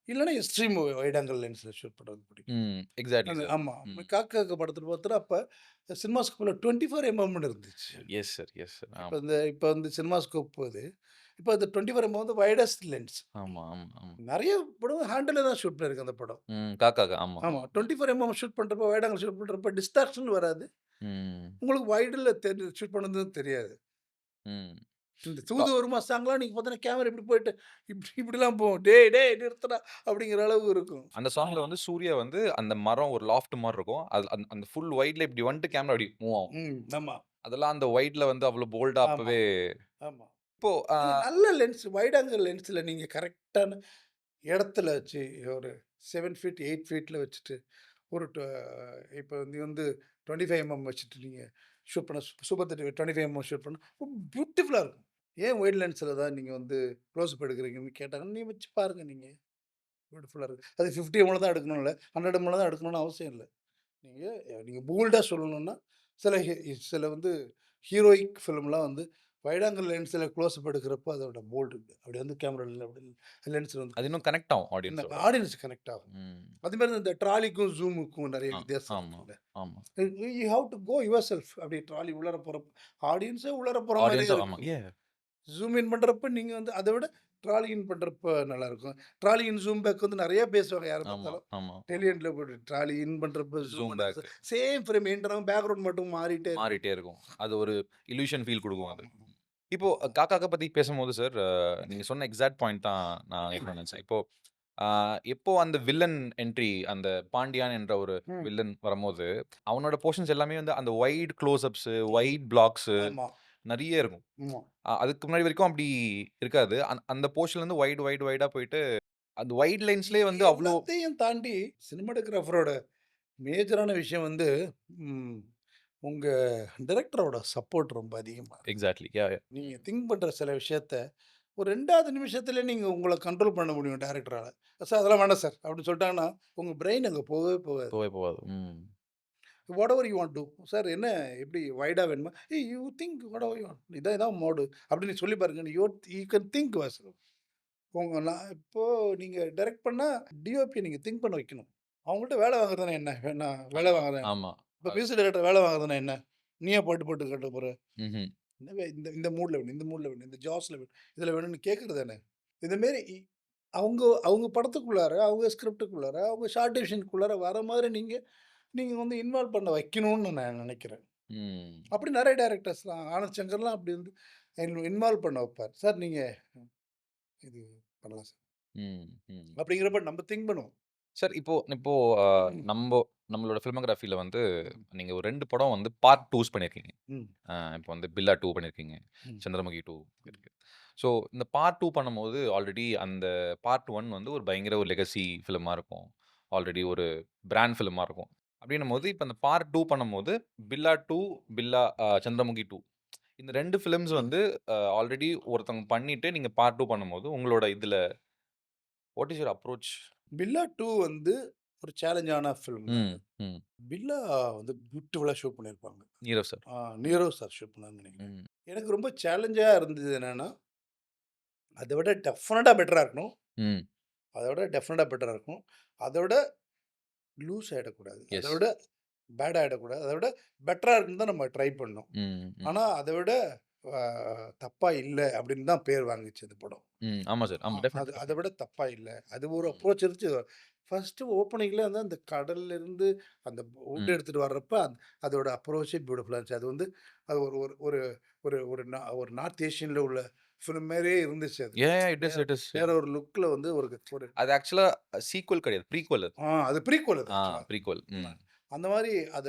இல்லன்னா எக்ஸ்ட்ரீம் வைட் ஆங்கிள் லென்ஸ்ல ஷூட் பண்றது பிடிக்கும். ம். எக்ஸாக்ட்லி அது சார். ஆமா. ம். காக்கா படத்துல பார்த்தோன்னா, அப்ப சினிமாஸ்கோப்ல 24 எம்எம்ன்னு இருந்துச்சு. Yes sir, yes sir. ஆமா. இப்ப வந்து சினிமாஸ்கோப் அது. இப்ப அந்த 24 எம்எம் வந்து வைடஸ்ட் லென்ஸ். ஆமா, ஆமா, ஆமா. நெறைய படம் ஹேண்டில்ல தான் ஷூட் பண்ணியிருக்கு அந்த படம். ம். காக்காக்கா. ஆமா. ஆமா. 24 எம்எம் ஷூட் பண்றப்போ, வைட் ஆங்கிள் ஷூட் பண்றப்ப டிஸ்ட்ராக்ஷன் வராது. ம். உங்களுக்கு வைடுல ஷூட் பண்ணதும் தெரியாது. ம். இந்த அ தூது வருமா சாங்லாம் நீங்க பார்த்தீங்கன்னா, கேமரா இப்படி போயிட்டு இப்படிலாம் போகும். "டேய் டேய் நிறுத்துடா" அப்படிங்கிற அளவுக்கு இருக்கும். அந்த சாங்ல வந்து சூர்யா வந்து அந்த மரம் ஒரு லாஃப்ட் மாரி இருக்கும். அது அந்த ஃபுல் வைட்ல இப்டி வந்துட்டு கேமரா இப்டி மூவ் ஆகும். ஆமா, அதெல்லாம் அந்த வைட்ல வந்து அவ்ளோ போல்டா ஆமா, அப்பவே ஆமா. இப்போ அது நல்ல லென்ஸ். வைட் ஆங்கிள் லென்ஸ்ல நீங்க கரெக்ட்டான இடத்துல வச்சு ஒரு 7 ஃபீட், 8 ஃபீட்ல வச்சுட்டு ஒரு இப்ப நீ வந்து 25 எம்எம் வச்சுட்டு நீங்க ஷூட் பண்ண சூப்பர் 25 எம்எம் ஷூட் பண்ணா பியூட்டிஃபுல்லா இருக்கும். ஏன் ஒயிட் லென்ஸ்ல தான் நீங்க வந்து க்ளோஸ் அப் எடுக்குறீங்கன்னு கேட்டாங்கன்னா, நீ வச்சு பாருங்க நீங்க. பியூட்டிஃபுல்லா இருக்கு. அது 50 எம்எல் தான் எடுக்கணும் இல்ல. 100 எம்எல் தான் எடுக்கணும்னு அவசியம் இல்ல. நீங்க நீங்க போல்டா சொல்லணும்னா, சில வந்து ஹீரோயிக் ஃபிலிம்லாம் வந்து வைட் ஆங்கிள் லென்ஸ்ல க்ளோஸ் அப் எடுக்கிறப்போ அதோட போல்டு அப்படி வந்து கேமரால அப்படி லென்ஸ்ல வந்து அது இன்னும் கனெக்ட் ஆகும் என்ன ஆடியன்ஸோட. ஆடியன்ஸ் கனெக்ட் ஆகும். ம். அதே மாரி இந்த ட்ராலிக்கும், ஜூமுக்கும் நெறைய ஆ வித்தியாசம் ஆமா, இருக்குல்ல. ஆமா. You have to go yourself அப்படி ட்ராலி உள்ளார போறப்ப, ஆடியன்ஸே உள்ளார போற மாரியே ஆடியன்ஸா ஆமா. இருக்கும். ஏன் ஜூம் இன் பண்றப்ப நீங்க வந்து அத விட ட்ராலி இன் பண்றப்ப நல்லாருக்கும். ட்ராலி இன், ஜூம் பேக் வந்து நெறைய பேசுவாங்க யார ஆமா, பார்த்தாலும். ஆமா. டெலியன்ல போட்டு ட்ராலி இன் பண்றப்ப, ஜூம் ஜூம் பேக் பண்றப்ப சேம் ஃப்ரேம் என்ட்ராகும் பேக்கிரவுண்ட் மட்டும் மாறிட்டே இருக்கும். மாறிட்டே இருக்கும். அது ஒரு இல்யூஷன் ஃபீல் குடுக்கும் அது. ஆமா. இப்போ காக்காக்க பத்தி பேசும்போது சார், நீங்க சொன்ன எக்ஸாக்ட் பாயிண்ட் தான் நான் கேட்கணும்னு நெனச்சேன். இப்போ அ எப்போ அந்த வில்லன் என்ட்ரி அந்த பாண்டியான் என்ற ஒரு ம். வில்லன் வரும்போது, அவனோட போர்ஷன்ஸ் எல்லாமே வந்து அந்த wide close ups, wide blocks ஆமா. நெறைய இருக்கும். ஆமா. அதுக்கு முன்னாடி வரைக்கும் அப்படி இருக்காது. அந்த போர்ஷன்லேருந்து வைடா போயிட்டு, அந்த வைட் லைன்ஸ்லயே வந்து அவ்ளோ எல்லாத்தையும் தாண்டி சினிமாட்டோகிராஃபரோட மேஜரான விஷயம் வந்து, ம் உங்க டைரக்டரோட சப்போர்ட் ரொம்ப அதிகமா இருக்கும். எக்ஸாக்ட்லி. யாஹ்! யாஹ்! நீங்க திங்க் பண்ற சில விஷயத்த, ஒரு 2வது நிமிஷத்திலே நீங்க உங்கள கண்ட்ரோல் பண்ண முடியும் டைரக்டரால. "சார் அதெல்லாம் வேண்டாம் சார்" அப்படின்னு சொல்லிட்டாங்கன்னா, உங்க பிரெயின் அங்க போகவே போகாது. போவே போகாது. ம். Whatever you want to. "Sir என்ன எப்படி வைடா வேணுமா?" "ஏய் you think whatever you want. இதான் மோடு" அப்படின்னு சொல்லி பாருங்க. You can think yourself. நான் இப்போ நீங்க டைரக்ட் பண்ணா, டிஓபி நீங்க திங்க் பண்ண வைக்கணும். அவங்கள்ட்ட வேலை வாங்குறதுனா என்ன? நான் வேலை ஆமா, வாங்குறேன். ஆமா. இப்ப மியூசிக் டைரக்டர் வேலை வாங்குறதுனா என்ன? நீயா பாட்டு போட்டு காட்ட போற? ம்ஹ்ம். இந்த இந்த மூட்ல வேணும், இந்த மூட்ல வேணும், இந்த ஜாஸ்ல வேணும், இதில வேணும்னு கேட்கறது தானே. இந்த மாரி அவங்க அவங்க படத்துக்குள்ளார, அவங்க ஸ்கிரிப்டுக்குள்ளார, அவங்க ஷார்ட் டிவிஷனுக்குள்ளார வர மாதிரி நீங்க நீங்க வந்து இன்வால்வ் பண்ண வைக்கணும்னு நான் நினைக்கிறேன். ம். அப்படி நெறைய டைரக்டர்ஸ்லாம் ஆனந்த் சங்கர்லாம் அப்படி வந்து இன்வால்வ் பண்ண வைப்பார். சார் நீங்க இது பண்ணலாம் சார். ம். ம். அப்படிங்கிறப்ப நம்ம திங்க் பண்ணுவோம். சார் இப்போ இப்போ அ ம். நம்மளோட ஃபில்மோகிராஃபில வந்து ம். நீங்க ஒரு 2 படம் வந்து பார்ட் 2ஸ் பண்ணியிருக்கீங்க. ம். இப்போ வந்து பில்லா 2 பண்ணியிருக்கீங்க. ம். சந்திரமுகி 2 ம். இருக்கு. ஸோ இந்த பார்ட் 2 பண்ணும்போது ஆல்ரெடி அந்த பார்ட் 1 வந்து ஒரு பயங்கர ஒரு லெகசி ஃபிலிமா இருக்கும். ஆல்ரெடி ஒரு பிராண்ட் ஃபிலிமா இருக்கும். அப்படின்னும்போது இப்ப இந்த பார்ட் 2 பண்ணும்போது பில்லா 2, பில்லா சந்திரமுகி 2 இந்த 2 ஃபிலிம்ஸ் வந்து ஆல்ரெடி ஒருத்தவங்க பண்ணிட்டு நீங்க பார்ட் 2 பண்ணும்போது உங்களோட இதுல வாட் இஸ் யூர் அப்ரோச்? பில்லா 2 வந்து ஒரு சேலஞ்சான ஃபிலிம் தான். ம், ம். பில்லா வந்து பியூட்டிஃபுல்லா ஷூட் பண்ணியிருப்பாங்க. Nirav sir. Nirav sir shoot பண்ணாருன்னு நெனைக்கிறேன். ம். எனக்கு ரொம்ப சேலஞ்சா இருந்தது என்னன்னா, அத விட டெஃபினட்டா பெட்டரா இருக்கணும். ம். அத விட டெஃபினட்டா பெட்டரா இருக்கணும். அத விட லூஸ் ஆயிடக்கூடாது. அத எஸ். விட பேட் ஆயிடக்கூடாது. அத விட பெட்டரா இருக்குன்னு தான் நம்ம ட்ரை பண்ணோம். ம். ம். ஆனா, அத விட அ தப்பா இல்ல அப்படின்னு தான் பேர் வாங்குச்சு அந்த படம். ம். ஆமா சார். ஆமா. அது டெஃபினெட்லி, அத டெஃபினெட்லி. விட தப்பா இல்ல. அது ஒரு ம். அப்ரோச் இருந்துச்சு. ஃபர்ஸ்ட்டு ஓப்பனிங்ல வந்து அந்த கடல்ல இருந்து அந்த வுட் ம். எடுத்துட்டு வர்றப்ப, அதோட அப்ரோச்சே பியூட்டிஃபுல்லா இருந்துச்சு. அது வந்து அது ஒரு ஒரு ஒரு ஒரு ஒரு ஒரு நார்த் ஏசியன்ல உள்ள ஃபிலிம் மாரியே இருந்துச்சு அது. யா, யா. இட் இஸ், வேற இட் இஸ். வேற ஒரு லுக்ல வந்து ஒரு ஒரு அது ஆக்சுவலா சீக்வல் கிடையாது. ப்ரீக்வல் அது. அது ப்ரீக்வல் அது ஆ ஆக்சுவலா. ப்ரீக்வல். ஆமா. ம். அந்த மாரி அத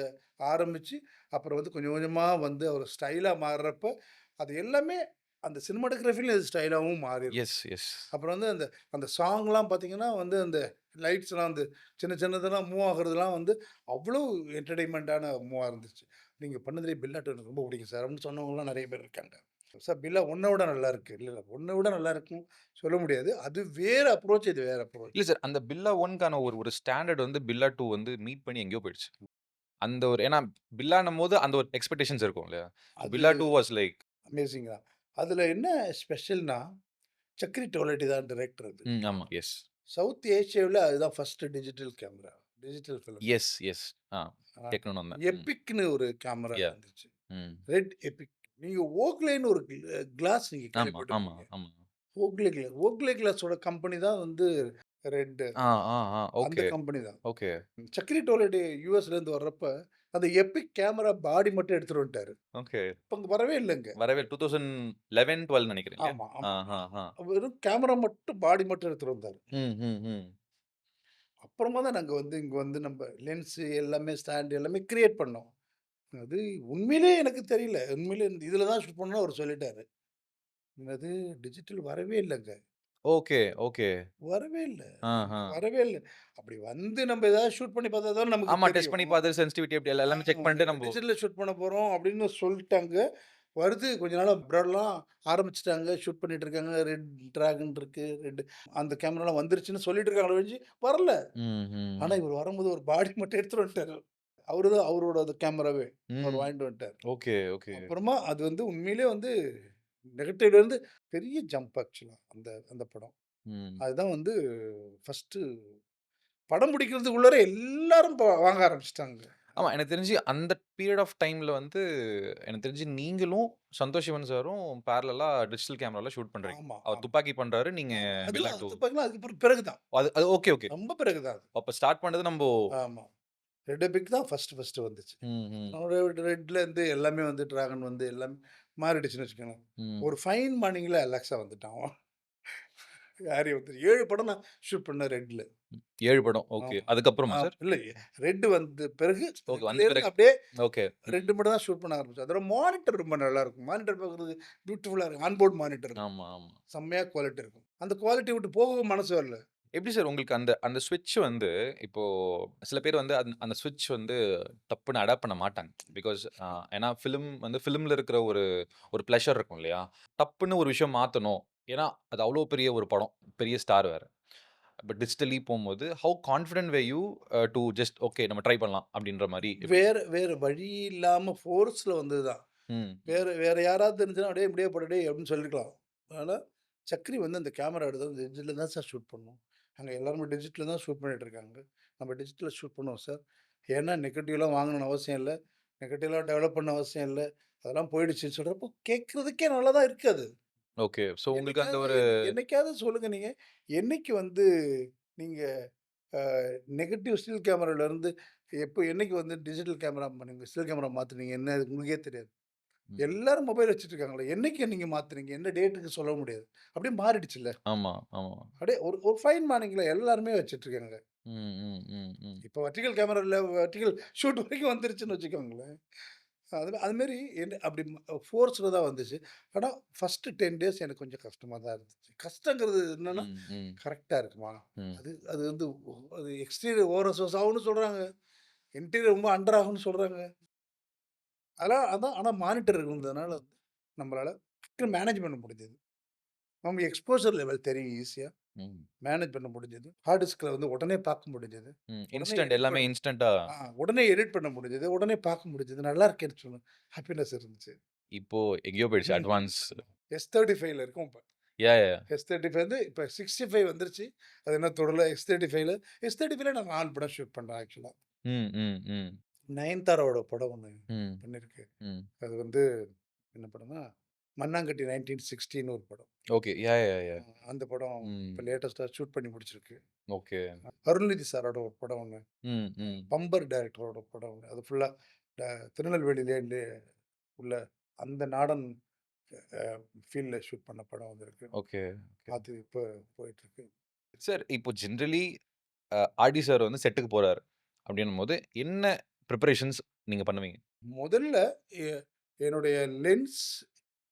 ஆரம்பிச்சு, அப்புறம் வந்து கொஞ்சம் கொஞ்சமா வந்து ஒரு ஸ்டைலா மாறுறப்ப, அது எல்லாமே அந்த சினிமாட்டோகிராஃபிலயும் அது ஸ்டைலாவும் மாறிருச்சு. Yes, yes. அப்புறம் வந்து அந்த அந்த சாங்லாம் பார்த்தீங்கன்னா வந்து அந்த லைட்ஸ்லாம் வந்து சின்ன சின்னதெல்லாம் மூவ் ஆகுறதெல்லாம் வந்து அவ்வளோ என்டர்டெயின்மெண்ட்டான மூவா இருந்துச்சு. நீங்க பண்ணதுலயே பில்லா 2 எனக்கு ரொம்ப பிடிக்கும் சார் அப்படின்னு சொன்னவங்கலாம் நெறைய பேர் இருக்காங்க. சார் பில்லா 1 விட நல்லா இருக்கு. இல்ல, இல்ல 1 விட நல்லா இருக்குன்னு சொல்ல முடியாது. அது வேற அப்ரோச், இது வேற அப்ரோச். இல்ல சார். அந்த பில்லா 1க்கான ஒரு ஒரு ஸ்டாண்டர்ட் வந்து பில்லா 2 வந்து மீட் பண்ணி எங்கேயோ போயிடுச்சு. அந்த ஒரு ஏன்னா பில்லான்னும்போது அந்த ஒரு எக்ஸ்பெக்டேஷன்ஸ் இருக்கும் இல்லையா? ஸோ அது பில்லா 2 வாஸ் லைக் அமேசிங் தான். அதுல என்ன ஸ்பெஷல்னா, சக்ரி டோலட்டி தான் டைரக்டர் அது. ம். ஆமா. எஸ். சவுத் ஏசியாவுல அதுதான் first digital camera. Digital film. Yes, yes. ஆ ஆ கேட்கணும்னு வந்தேன். ம். எபிக்ன்னு ஒரு கேமரா யாஹ். வந்துச்சு. ம். Red epic. நீங்க ஓக்லேன்னு ஒரு கிளாஸ் நீங்க ஆமா, ஆமா, கேள்விப்பட்டிருப்பீங்க. ஆமா. ஓக்லே கிளாஸோட கம்பெனி தான் வந்து ரெட். ஆ, ஆ, ஆ. அந்த ஓகே, கம்பெனி தான். ஓகே, சக்ரி டோலட்டி யுஎஸ்லேருந்து வர்றப்ப, அந்த எபிக் கேமரா பாடி மட்டும் எடுத்துட்டு வந்துட்டாரு. ஓகே. இப்ப அங்க வரவே இல்லங்க. வரவே 2011, 12 நெனைக்கிறேன் இல்லையா? ஆமா, ஆ, ஆமா. ஆ, ஆ. வெறும் கேமரா மட்டும் பாடி மட்டும் எடுத்துட்டு வந்தாரு. ம், ம், ம். அப்புறமா தான் நாங்க வந்து இங்க வந்து நம்ம லென்ஸ் எல்லாமே ஸ்டாண்ட் எல்லாமே கிரியேட் பண்ணோம். அது உண்மையிலேயே எனக்கு தெரியல. உண்மையிலே இதில தான் ஷூட் பண்ணணும்னு அவரு சொல்லிட்டாரு. என்னது டிஜிட்டல் வரவே இல்லங்க. Okay, okay. வரவே இல்ல. ஆ, ஆ. வரவே இல்ல. அப்படி வந்து நம்ம ஏதாவது ஷூட் பண்ணி பார்த்தா தானே நமக்கு ஆமா. டெஸ்ட் தெரியும். பண்ணி பார்த்து சென்சிட்டிவிட்டி எப்படி எல்லாமே செக் பண்ணிட்டு நாங்க நம்ப டிஜிட்டல்ல ஷூட் பண்ண போறோம் அப்படின்னு சொல்ட்டாங்க. வருது கொஞ்ச நாளா அப்ராட்லாம் ஆரம்பிச்சுட்டாங்க. ஷூட் பண்ணிட்டு இருக்காங்க. ரெட் டிராகன் இருக்கு. அந்த கேமராலாம் வந்துருச்சுன்னு சொல்லிட்டு இருக்காங்களே ஒழிஞ்சு வரல. ம், ஆனா ம், இவரு வரும்போது ஒரு பாடி மட்டும் எடுத்துட்டு வந்துட்டாரு. அவரு தான் அவரோட அந்த கேமராவே. அவரு ம். வாங்கிட்டு வந்துட்டாரு. Okay, okay. அப்புறமா அது வந்து உண்மையிலேயே வந்து நெகட்டிவ்ல இருந்து பெரிய ஜம்ப் ஆக்சுவலா அந்த அந்த படம். ம். அதுதான் வந்து ஃபர்ஸ்ட்டு படம் பிடிக்கிறதுக்குள்ளார எல்லாரும் வாங்க ஆரம்பிச்சுட்டாங்க. ஆமா. எனக்கு தெரிஞ்சு அந்த பீரியட் ஆஃப் டைம்ல வந்து எனக்கு தெரிஞ்சு நீங்களும், சந்தோஷ் சிவன் சாரும் பேரலலா டிஜிட்டல் கேமரால ஷூட் பண்றீங்க. ஆமா, அவர் ஆமா, துப்பாக்கி பண்றாரு. நீங்க ஆமா. பில்லா அதெல்லாம் 2 அது பார்த்தீங்கன்னா, அதுக்கு பிறகு தான். அது அது ஓகே, ஓகே. ரொம்ப பிறகு தான் அது. அப்ப ஸ்டார்ட் பண்ணது நம்போ ஆமா. ரெட் எபிக் தான் ஃபர்ஸ்ட்டு வந்துச்சு. ம், ம், ரெட்லேருந்து எல்லாமே வந்து டிராகன் வந்து எல்லாமே மாறிடுச்சுன்னு வச்சுக்கோங்களேன். ம். ஒரு ஃபைன் மார்னிங்ல அலெக்ஸா வந்துட்டான். ஹாரி வந்து 7 படம் நான் ஷூட் பண்ணேன் ரெட்ல. 7 படம். ஓகே. ஆமா. அதுக்கப்புறமா சார்? இல்ல ரெட் வந்த பிறகு ஓகே. வந்த ரெட்லேருந்து பிறகு அப்படியே ஓகே. 2 மட்டும் தான் ஷூட் பண்ண ஆரம்பிச்சோம். அதோட மானிட்டர் ரொம்ப நல்லாருக்கும். மானிட்டர் பார்க்குறதுக்கு பியூட்டிஃபுல்லா இருக்கும். ஆன்போர்ட் மானிட்டர் இருக்கும். ஆமா, ஆமா. செம்மையா குவாலிட்டி இருக்கும். அந்த குவாலிட்டி விட்டு போகவும் மனசு வரல. எப்படி சார் உங்களுக்கு அந்த அந்த ஸ்விட்ச் வந்து இப்போ சில பேர் வந்து அந்த ஸ்விட்ச் வந்து டப்புன்னு அடாப்ட் பண்ண மாட்டாங்க. பிகாஸ் ஏன்னா ஃபிலிம்ல இருக்கிற ஒரு ஒரு ப்ளஷர் இருக்கும் இல்லையா? டப்புன்னு ஒரு விஷயம் மாத்தணும். ஏன்னா, அது அவ்ளோ பெரிய ஒரு படம். பெரிய ஸ்டார் வேற. பட் டிஜிட்டலி போம்போது, how confident were you to just okay நம்ம ட்ரை பண்ணலாம் அப்படின்ற மாரி எப்படி? வேற வேற வழி இல்லாம ஃபோர்ஸ்ல வந்தது தான். ம். வேற வேற யாராவது இருந்துச்சுன்னா, "டேய் இப்படியே போடு டேய்" அப்படின்னு சொல்லியிருக்கலாம். அதனால சக்ரி வந்து அந்த கேமரா எடுத்தது டிஜிட்டல்ல தான் சார் ஷூட் பண்ணோம். அங்க எல்லாருமே டிஜிட்டல்ல தான் ஷூட் பண்ணிட்டு இருக்காங்க. நம்ம டிஜிட்டல்ல ஷூட் பண்ணுவோம் சார். ஏன்னா நெகட்டிவ்லாம் வாங்கணும்னு அவசியம் இல்ல. நெகட்டிவ்லாம் டெவலப் பண்ண அவசியம் இல்ல. அதெல்லாம் போயிடுச்சுன்னு சொல்றப்போ கேட்கறதுக்கே நல்லா தான் இருக்கு அது. ஓகே. ஸோ உங்களுக்கு அந்த என்னைக்காவது ஒரு என்னைக்காவது சொல்லுங்க நீங்க. என்னைக்கு வந்து நீங்க அ நெகட்டிவ் ஸ்டில் கேமராலருந்து என்னைக்கு வந்து டிஜிட்டல் கேமரா பண்ணீங்க? ஸ்டில் கேமரா மாத்துனீங்க? என்ன உங்களுக்கே தெரியாது. ம். எல்லாரும் மொபைல் வச்சுட்டு இருக்காங்களே. என்னைக்கு நீங்க மாத்துனீங்க? எந்த டேட்டுக்கு சொல்ல முடியாது. அப்படியே மாறிடுச்சுல்ல. ஆமா, ஆமா. அப்படியே ஒரு ஒரு ஃபைன் மார்னிங்ல எல்லாருமே வச்சுட்டு இருக்காங்க. ம், ம், ம், ம். இப்போ வெர்டிகல் கேமரா இல்ல வெர்டிகல் ஷூட் வரைக்கும் வந்துருச்சுன்னு வச்சுக்கோங்களேன். அதுமாரி அப்படி ஃபோர்ஸ்ல தான் வந்துச்சு. ஆனா ஃபர்ஸ்ட்டு 10 டேஸ் எனக்கு கொஞ்சம் கஷ்டமா தான் இருந்துச்சு. கஷ்டங்கிறது என்னன்னா, ம், ம், கரெக்ட்டா இருக்குமா? ம். அது அது வந்து அது எக்ஸ்டீரியர் ஓவர் எக்ஸ்போஸ் ஆகும்னு சொல்றாங்க. இன்டீரியர் ரொம்ப அண்டர் ஆகும்னு சொல்றாங்க. அதெல்லாம் அதான் ஆனா மானிட்டர் இருந்ததுனால வந்து நம்மளால டக்குனு மேனேஜ் பண்ண முடிஞ்சது. நம்ம எக்ஸ்போஷர் லெவல் தெரியும் ஈஸியா. ம். மேனேஜ் பண்ண முடிஞ்சது. ஹார்ட் டிஸ்க்ல வந்து உடனே பார்க்க முடிஞ்சது. ம். உடனே இன்ஸ்டன்ட் எடிட் எல்லாமே பண்ண இன்ஸ்டன்ட்டா உடனே எடிட் பண்ண முடிஞ்சது. உடனே பார்க்க முடிஞ்சது. நல்லா இருக்கேன்னு ஹாப்பினஸ் இருந்துச்சு. இப்போ எங்கேயோ போயிடுச்சு ம். அட்வான்ஸ். S35ல இருக்கும் இப்ப. யா, யா. எஸ்-35 வந்து இப்ப 65 வந்துருச்சு. அது இன்னும் தொடரல. எஸ்-35ல நான் 4 படம் ஷூட் பண்றேன் ஆக்சுவலா. ம், ம், ம், நயன்தாராவோட படம் ஒண்ணு ம், பண்ணியிருக்கு. ம். அது வந்து என்ன படம்னா, மண்ணாங்கட்டி 1960ன்னு ஒரு படம். ஓகே. யா, யா, யா. அந்த படம் ம். இப்ப லேட்டஸ்ட்டா ஷூட் பண்ணி முடிச்சிருக்கு. ஓகே. அருள்நிதி சாரோட ஒரு படம் ஒண்ணு. ம், ம். பம்பர் டைரக்டரோட படம் ஒண்ணு. அது ஃபுல்லா திருநெல்வேலியிலேருந்து உள்ள அந்த நாடன் அ ஃபீல்ட்ல ஷூட் பண்ண படம் வந்திருக்கு. Okay, okay. அது இப்ப போயிட்டுருக்கு. சார் இப்போ ஜெனரலி ஆர்டி சார் வந்து செட்டுக்கு போறாரு அப்படின்னும்போது, என்ன பிரிப்பரேஷன்ஸ் நீங்க பண்ணுவீங்க? முதல்ல எ என்னுடைய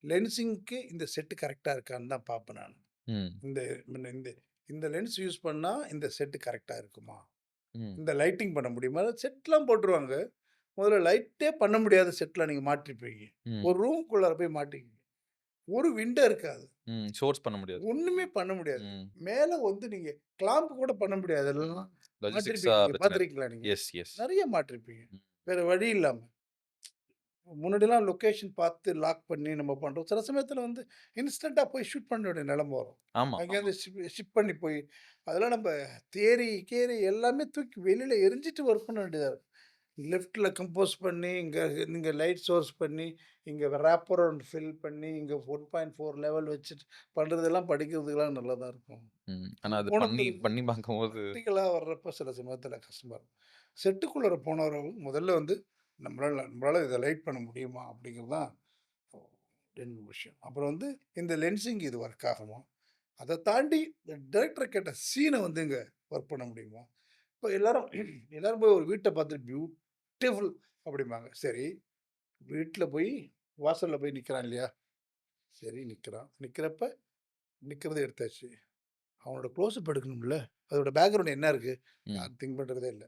லென்சிங்க்கு இந்த செட் கரெக்ட்டா இருக்கான்னு தான் பார்ப்பேன் நானு. ம், இந்த இந்த இந்த லென்ஸ் யூஸ் பண்ணா இந்த செட் கரெக்ட்டா இருக்குமா? ம், இந்த லைட்டிங் பண்ண முடியுமா? செட்லாம் போட்டுருவாங்க. முதல்ல லைட்டே பண்ண முடியாத செட்ல நீங்க மாட்டியிருப்பீங்க. ம், ஒரு ரூம்க்குள்ளார போய் மாட்டிக்குவீங்க. ஒரு விண்டோ இருக்காது. ம். சோர்ஸ் பண்ண முடியாது. ஒண்ணுமே பண்ண முடியாது. ம். மேல வந்து நீங்க கிளாம்ப் கூட பண்ண முடியாது. அதெல்லாம் லாஜிஸ்டிக்ஸா மாட்டியிருப்பீங்க. நீங்க பிரச்சனை இருக்கு. பார்த்துருக்கீங்களா நீங்க? Yes, yes. நெறைய மாட்டியிருப்பீங்க. ம். வேற வழி இல்லாம. முன்னாடிலாம் லொகேஷன் பார்த்து லாக் பண்ணி நம்ம பண்றோம். சில சமயத்துல வந்து இன்ஸ்டன்ட்டா போய் ஷூட் பண்ண வேண்டிய நெலைம வரும். ஆமா, ஆமா. அங்கேருந்து ஷிப் பண்ணி போய் அதெல்லாம் நம்ப தியரி எல்லாமே தூக்கி வெளியில எறிஞ்சிட்டு ஒர்க் பண்ண வேண்டியதா இருக்கு. லெஃப்ட்ல கம்போஸ் பண்ணி, இங்க லைட் சோர்ஸ் பண்ணி, இங்க ராப்பர் அரவுண்ட் ஃபில் பண்ணி, இங்க 1.4 லெவல் வச்சுட்டு பண்றதெல்லாம் படிக்கிறதுக்கெல்லாம் நல்லா தான் இருக்கும். ம். ஆனா அது போன பண்ணி பிறகு பண்ணி பார்க்கும்போது பிராக்டிகலா வர்றப்ப சில சமயத்துல கஷ்டமா இருக்கும். செட்டுக்குள்ளார போனவரும் முதல்ல வந்து நம்மளால நம்மளால இத லைட் பண்ண முடியுமா? அப்படிங்கிறது தான் 2 விஷயம். அப்புறம் வந்து இந்த லென்சிங் இது ஒர்க் ஆகுமா? அத தாண்டி இந்த டைரக்டர் கேட்ட சீன வந்து இங்க ஒர்க் பண்ண முடியுமா? இப்ப எல்லாரும் எல்லாரும் போய் ஒரு வீட்ட பார்த்துட்டு பியூட்டிஃபுல் அப்படிம்பாங்க. சரி, வீட்ல போய் வாசல்ல போய் நிக்கிறான் இல்லையா? சரி நிக்கிறான். நிக்கிறத எடுத்தாச்சு. அவனோட க்ளோஸ்அப் எடுக்கணும்ல. அதோட பேக்கிரவுண்ட் என்ன இருக்கு? ம், யாரும் திங்க் பண்றதே இல்ல.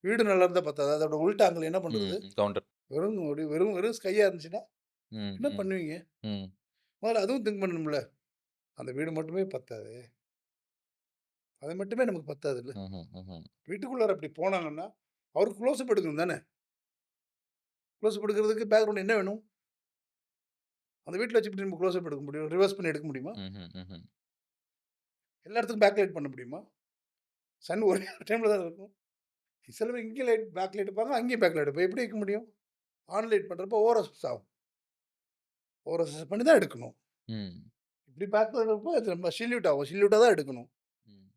வீடு நல்லா இருந்தா பத்தாதா? அதோட உள்டாங்கள் ஆங்கிள் என்ன ம். பண்றது? கவுண்டர். வெறும் ஸ்கையா இருந்துச்சுன்னா, ம், என்ன ம், பண்ணுவீங்க? ம், முதல்ல அதுவும் திங்க் பண்ணணும்ல. அந்த வீடு மட்டுமே பத்தாது. அது மட்டுமே நமக்கு பத்தாதுல்ல. ம்ஹ்ம், ம்ஹ்ம். வீட்டுக்குள்ளார அப்படி போனாங்கன்னா, அவருக்கு க்ளோஸ்அப் எடுக்கணும் தானே! க்ளோஸ்அப் எடுக்கிறதுக்கு பேக்கிரவுண்ட் என்ன வேணும்? அந்த வீட்ல வச்சு எப்படி நம்ம க்ளோஸ்அப் எடுக்க முடியும்? ரிவர்ஸ் பண்ணி எடுக்க முடியுமா? ம்ஹ்ம், ம்ஹ்ம். எல்லா இடத்துக்கும் பேக் லைட் பண்ண முடியுமா? சன் ஒரே டைம்ல தான் இருக்கும். சிலர் இங்கே பேக் லைட் வைப்பாங்க, அங்கேயும் பேக் லைட் வைப்பாங்க. எப்படி வைக்க முடியும்? ஆன் லைட் பண்றப்போ ஓஆர்எஸ் ஆகும். ஓஆர்எஸ் பண்ணி தான் எடுக்கணும். ம், இப்படி பேக் லைட் வைப்போ அது நம்ம ஷில்யூட் ஆகும். ஷில்யூட்டா தான் எடுக்கணும். ம்,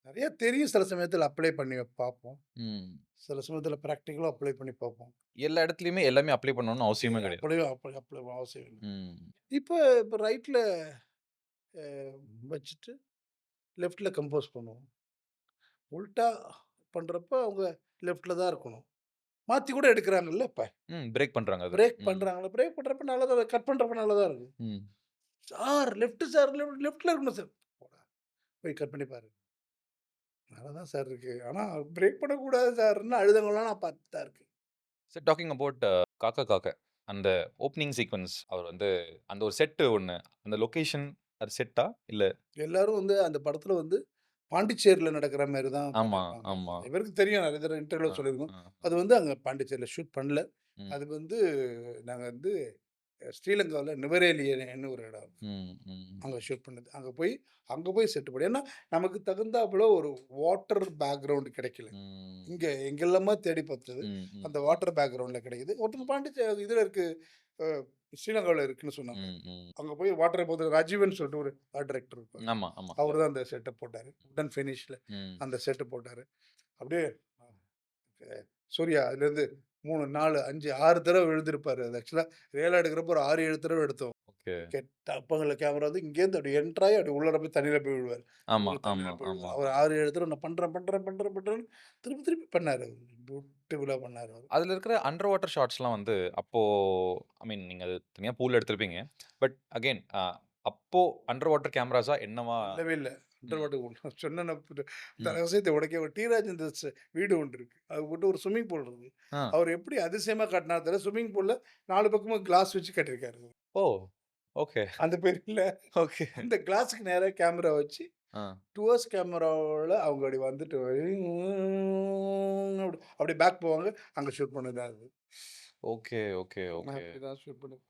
நெறைய தெரியும் சில சமயத்தில அப்ளை பண்ணி பார்ப்போம். ம். சில சமயத்தில பிராக்டிகலா அப்ளை பண்ணி பார்ப்போம். எல்லா இடத்துலயுமே எல்லாமே அப்ளை பண்ணணும்னு அவசியமே கிடையாது. அப்படியே அப்ளை அப்ளை அவசியம் இல்ல. ம், இப்ப ரைட்ல அ வச்சுட்டு லெஃப்ட்ல கம்போஸ் பண்ணுவோம். உல்டா பண்றப்ப அவங்க லெஃப்ட்ல தான் இருக்கணும். மாத்தி கூட எடுக்குறாங்கல்ல இப்ப. ம். பிரேக் பண்றாங்க அது. பிரேக் ம், பண்றாங்கல்ல. பிரேக் பண்றப்ப நல்லா தான் கட் பண்றப்ப நல்லா தான் இருக்கு. ம். லெஃப்ட்ல இருக்கணும் சார். போடா போய் கட் பண்ணி பாரு. நல்லா தான் சார் இருக்கு. ஆனா பிரேக் பண்ணக்கூடாது சார்ன்னு அழுதவங்கலாம் நான் பார்த்து தான் இருக்கேன். சார் டாக்கிங் அபௌட் காக்கா காக்க. அந்த ஓப்பனிங் சீக்வென்ஸ் அவர் வந்து அந்த ஒரு செட் ஒண்ணு. அந்த லொகேஷன் அது செட்டா? இல்ல எல்லாரும் வந்து அந்த படத்துல வந்து பாண்டிச்சேரியில நடக்கிற மாரி தான் ஆமா, பண்ணியிருப்பாங்க. ஆமா. இவருக்கு தெரியும் நெறைய தடவ அ, இன்டர்வியூல சொல்லியிருக்கோம். அ, அது வந்து அங்க பாண்டிச்சேரியில ஷூட் பண்ணல. ம், அது வந்து நாங்க வந்து ஸ்ரீலங்காவுல நுவரேலியன்னு ஒரு இடம். ம், ம், அங்க ஷூட் பண்ணது. அங்க போய் செட் பண்ணி ஏன்னா, நமக்கு தகுந்தாப்புல ஒரு வாட்டர் பேக்கிரவுண்ட் கிடைக்கல. ம், இங்க எங்கெல்லாமோ தேடி பார்த்தது. ம், ம், அந்த வாட்டர் பேக்கிரவுண்ட்ல கிடைக்குது. ஒருத்தங்க இதுல இருக்கு. அ ஸ்ரீலங்காவுல இருக்குன்னு சொன்னாங்க. ம், ம். அங்க போய் வாட்டர போது ராஜீவன் சொல்லிட்டு ஒரு ஆர்ட் டைரக்டர் இருப்பாரு. ஆமா, ஆமா. அவரு தான் அந்த செட்டப் போட்டாரு. வுடன் ஃபினிஷ்ல ம். அந்த செட் போட்டாரு. அப்படியே அ சூர்யா அதுலேருந்து 3, 4, 5, 6 தடவ விழுந்திருப்பாரு. அது ஆக்சுவலா ரியலா எடுக்கிறப்போ ஒரு 6, 7 தடவ எடுத்தோம். ஓகே. அப்ப கேமரா வந்து இங்கேருந்து அப்படி என்டர் ஆயி அப்படி உள்ளார போய் தண்ணீல போய் விழுவாரு. ஆமா, தண்ணீல ஆமா, போய் ஆமா. விழுவாரு. அவர் 6, 7 தடவ நான் பண்றேன்னு திருப்பி திருப்பி பண்ணாரு. பியூட்டிஃபுல்லா பண்ணாரு அவரு. அதுல இருக்கிற அண்டர் வாட்டர் ஷாட்ஸ்லாம் வந்து அப்போ ஐ மீன் நீங்க அது தனியா பூல்ல எடுத்திருப்பீங்க. பட் அகைன் அப்போ அண்டர் வாட்டர் கேமராஸா என்னவா? இல்லவே இல்ல. அண்டர் ம், வாட்டர் சொன்னேனே இந்த ம். ரகசியத்த உடைக்க டி. ராஜேந்தர் வீடு ஒண்ணு இருக்கு. அது போட்டு ஒரு ஸ்விம்மிங் பூல் இருக்கு. ஆ. அவர் எப்படி அதிசயமா காட்டினாரு தெரியல. ஸ்விம்மிங் பூல்ல 4 பக்கமும் கிளாஸ் வச்சு கட்டியிருக்காரு. ஓ! ஓகே, அந்த பெரியல ஓகே. அந்த கிளாஸ்க்கு நேரா கேமரா வச்சு ஆ. டுவர்ஸ் கேமராவுல அவங்க அப்படி வந்துட்டு அப்படி பேக் போவாங்க. அங்க ஷூட் பண்ணது தான் அது. Okay, okay, okay. அப்படிதான் ஷூட் பண்ணது.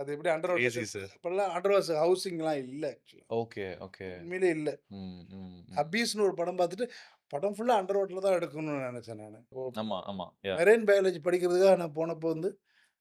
அது எப்படி அண்டர் கிரேசி வாட்டர் சார். இப்போல்லாம் அண்டர் வாட்டர் ஹவுசிங்லாம் இல்ல ஆக்சுவலா. Okay, okay. உண்மையிலே இல்ல. ம், ம், ம். அபீஸ்ன்னு ஒரு படம் பார்த்துட்டு, படம் ஃபுல்லா அண்டர் வாட்டர்ல தான் எடுக்கணும்னு நெனச்சேன் நானு. ஆமா, ஆமா. யாஹ்! மெரைன் பயாலஜி படிக்கிறதுக்காக நான் போனப்போ வந்து,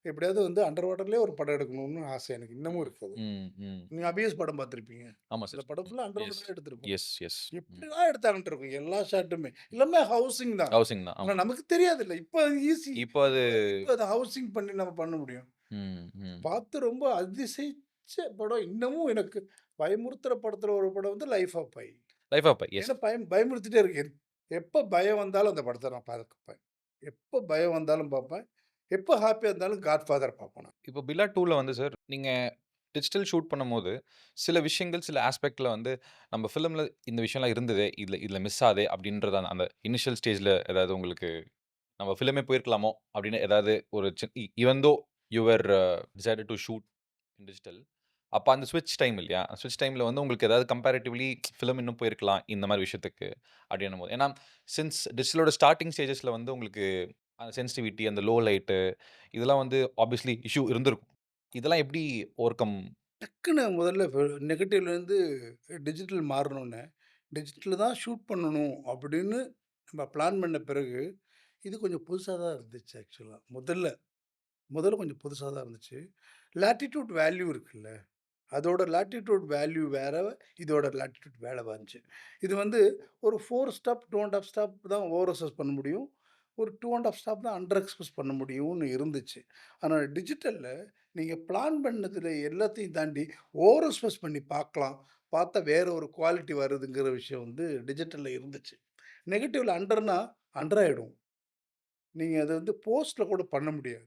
எப்படியாவது வந்து அண்டர் வாட்டர்லயே ஒரு படம் எடுக்கணும்னு ஆசை எனக்கு. இன்னமும் இருக்கு அது. ம், ம். நீங்க அபிஎஸ் படம் பார்த்திருப்பீங்க. ஆமா அந்த சார். படம் ஃபுல்லா அண்டர் எஸ். வாட்டர்ல எடுத்திருக்கும். S, S. ம். எப்படிலாம் எடுத்தாங்கன்ட்டு இருக்கும் எல்லா ஷாட்டுமே. எல்லாமே ஹவுசிங் தான். ஹவுசிங் தான். ஆனா ஆமா. நமக்கு தெரியாதுல்ல. இப்ப அது ஈஸி. இப்போ அது இப்ப அத ஹவுசிங் பண்ணி நம்ம பண்ண முடியும். ம், ம். பார்த்து ரொம்ப அதிசயிச்ச படம். இன்னமும் எனக்கு பயமுறுத்துற படத்துல ஒரு படம் வந்து Life of Pi. Life of Pi. Yes. ஏன்னா பயமுறுத்திட்டே இருக்கு. எப்ப பயம் வந்தாலும் அந்த படத்த நான் பார்ப்பேன். எப்ப பயம் வந்தாலும் பார்ப்பேன். எப்ப ஹேப்பியா இருந்தாலும் காட்ஃபாதர் பார்ப்பேன் நான். இப்போ பில்லா 2ல வந்து சார், நீங்க டிஜிட்டல் ஷூட் பண்ணும்போது, சில விஷயங்கள், சில ஆஸ்பெக்ட்ல வந்து நம்ம ஃபிலிம்ல இந்த விஷயம்லாம் இருந்ததே, இதுல இதுல மிஸ் ஆதே அப்படின்றத அந்த இனிஷியல் ஸ்டேஜ்ல ஏதாவது உங்களுக்கு நம்ம ஃபிலிமே போயிருக்கலாமோ அப்படின்னு ஏதாவது ஒரு even though you were decided to shoot in digital. அப்ப அந்த ஸ்விட்ச் டைம் இல்லையா? ஸ்விட்ச் டைம்ல வந்து உங்களுக்கு ஏதாவது கம்பேரிட்டிவ்லி ஃபிலிம் இன்னும் போயிருக்கலாம், இந்த மாரி விஷயத்துக்கு அப்படின்னும்போது. ஏன்னா, சின்ஸ் டிஜிட்டலோட ஸ்டார்ட்டிங் ஸ்டேஜஸ்ல வந்து உங்களுக்கு அந்த சென்சிட்டிவிட்டி, அந்த லோ லைட்டு இதெல்லாம் வந்து ஆப்வியஸ்லி இஷ்யூ இருந்திருக்கும். இதெல்லாம் எப்படி ஓவர்கம் டக்குன்னு முதல்ல நெகட்டிவ்லேருந்து டிஜிட்டல் மாறணும்னு, டிஜிட்டல்ல தான் ஷூட் பண்ணணும் அப்படின்னு நம்ம பிளான் பண்ண பிறகு, இது கொஞ்சம் புதுசா தான் இருந்துச்சு ஆக்சுவலா. முதல்ல முதல்ல கொஞ்சம் புதுசா தான் இருந்துச்சு. லேட்டிட்யூட் வேல்யூ இருக்குல்ல. அதோட லேட்டிட்யூட் வேல்யூ வேற, இதோட லேட்டிட்யூட் வேற வந்துச்சு. இது வந்து ஒரு 4 ஸ்டெப், 2 1/2 ஸ்டெப் தான் ஓவர் எக்ஸ்பிரஸ் பண்ண முடியும். ஒரு 2 1/2 ஸ்டெப் தான் அண்டர் எக்ஸ்பிரஸ் பண்ண முடியும்னு இருந்துச்சு. ஆனா டிஜிட்டல்ல நீங்க பிளான் பண்ணதுல எல்லாத்தையும் தாண்டி ஓவர் எக்ஸ்பிரஸ் பண்ணி பார்க்கலாம். பார்த்தா வேற ஒரு குவாலிட்டி வருதுங்கிற விஷயம் வந்து டிஜிட்டல்ல இருந்துச்சு. நெகட்டிவ்ல அண்டர்னா அண்டர் ஆயிடும். நீங்க அத வந்து போஸ்ட்ல கூட பண்ண முடியாது.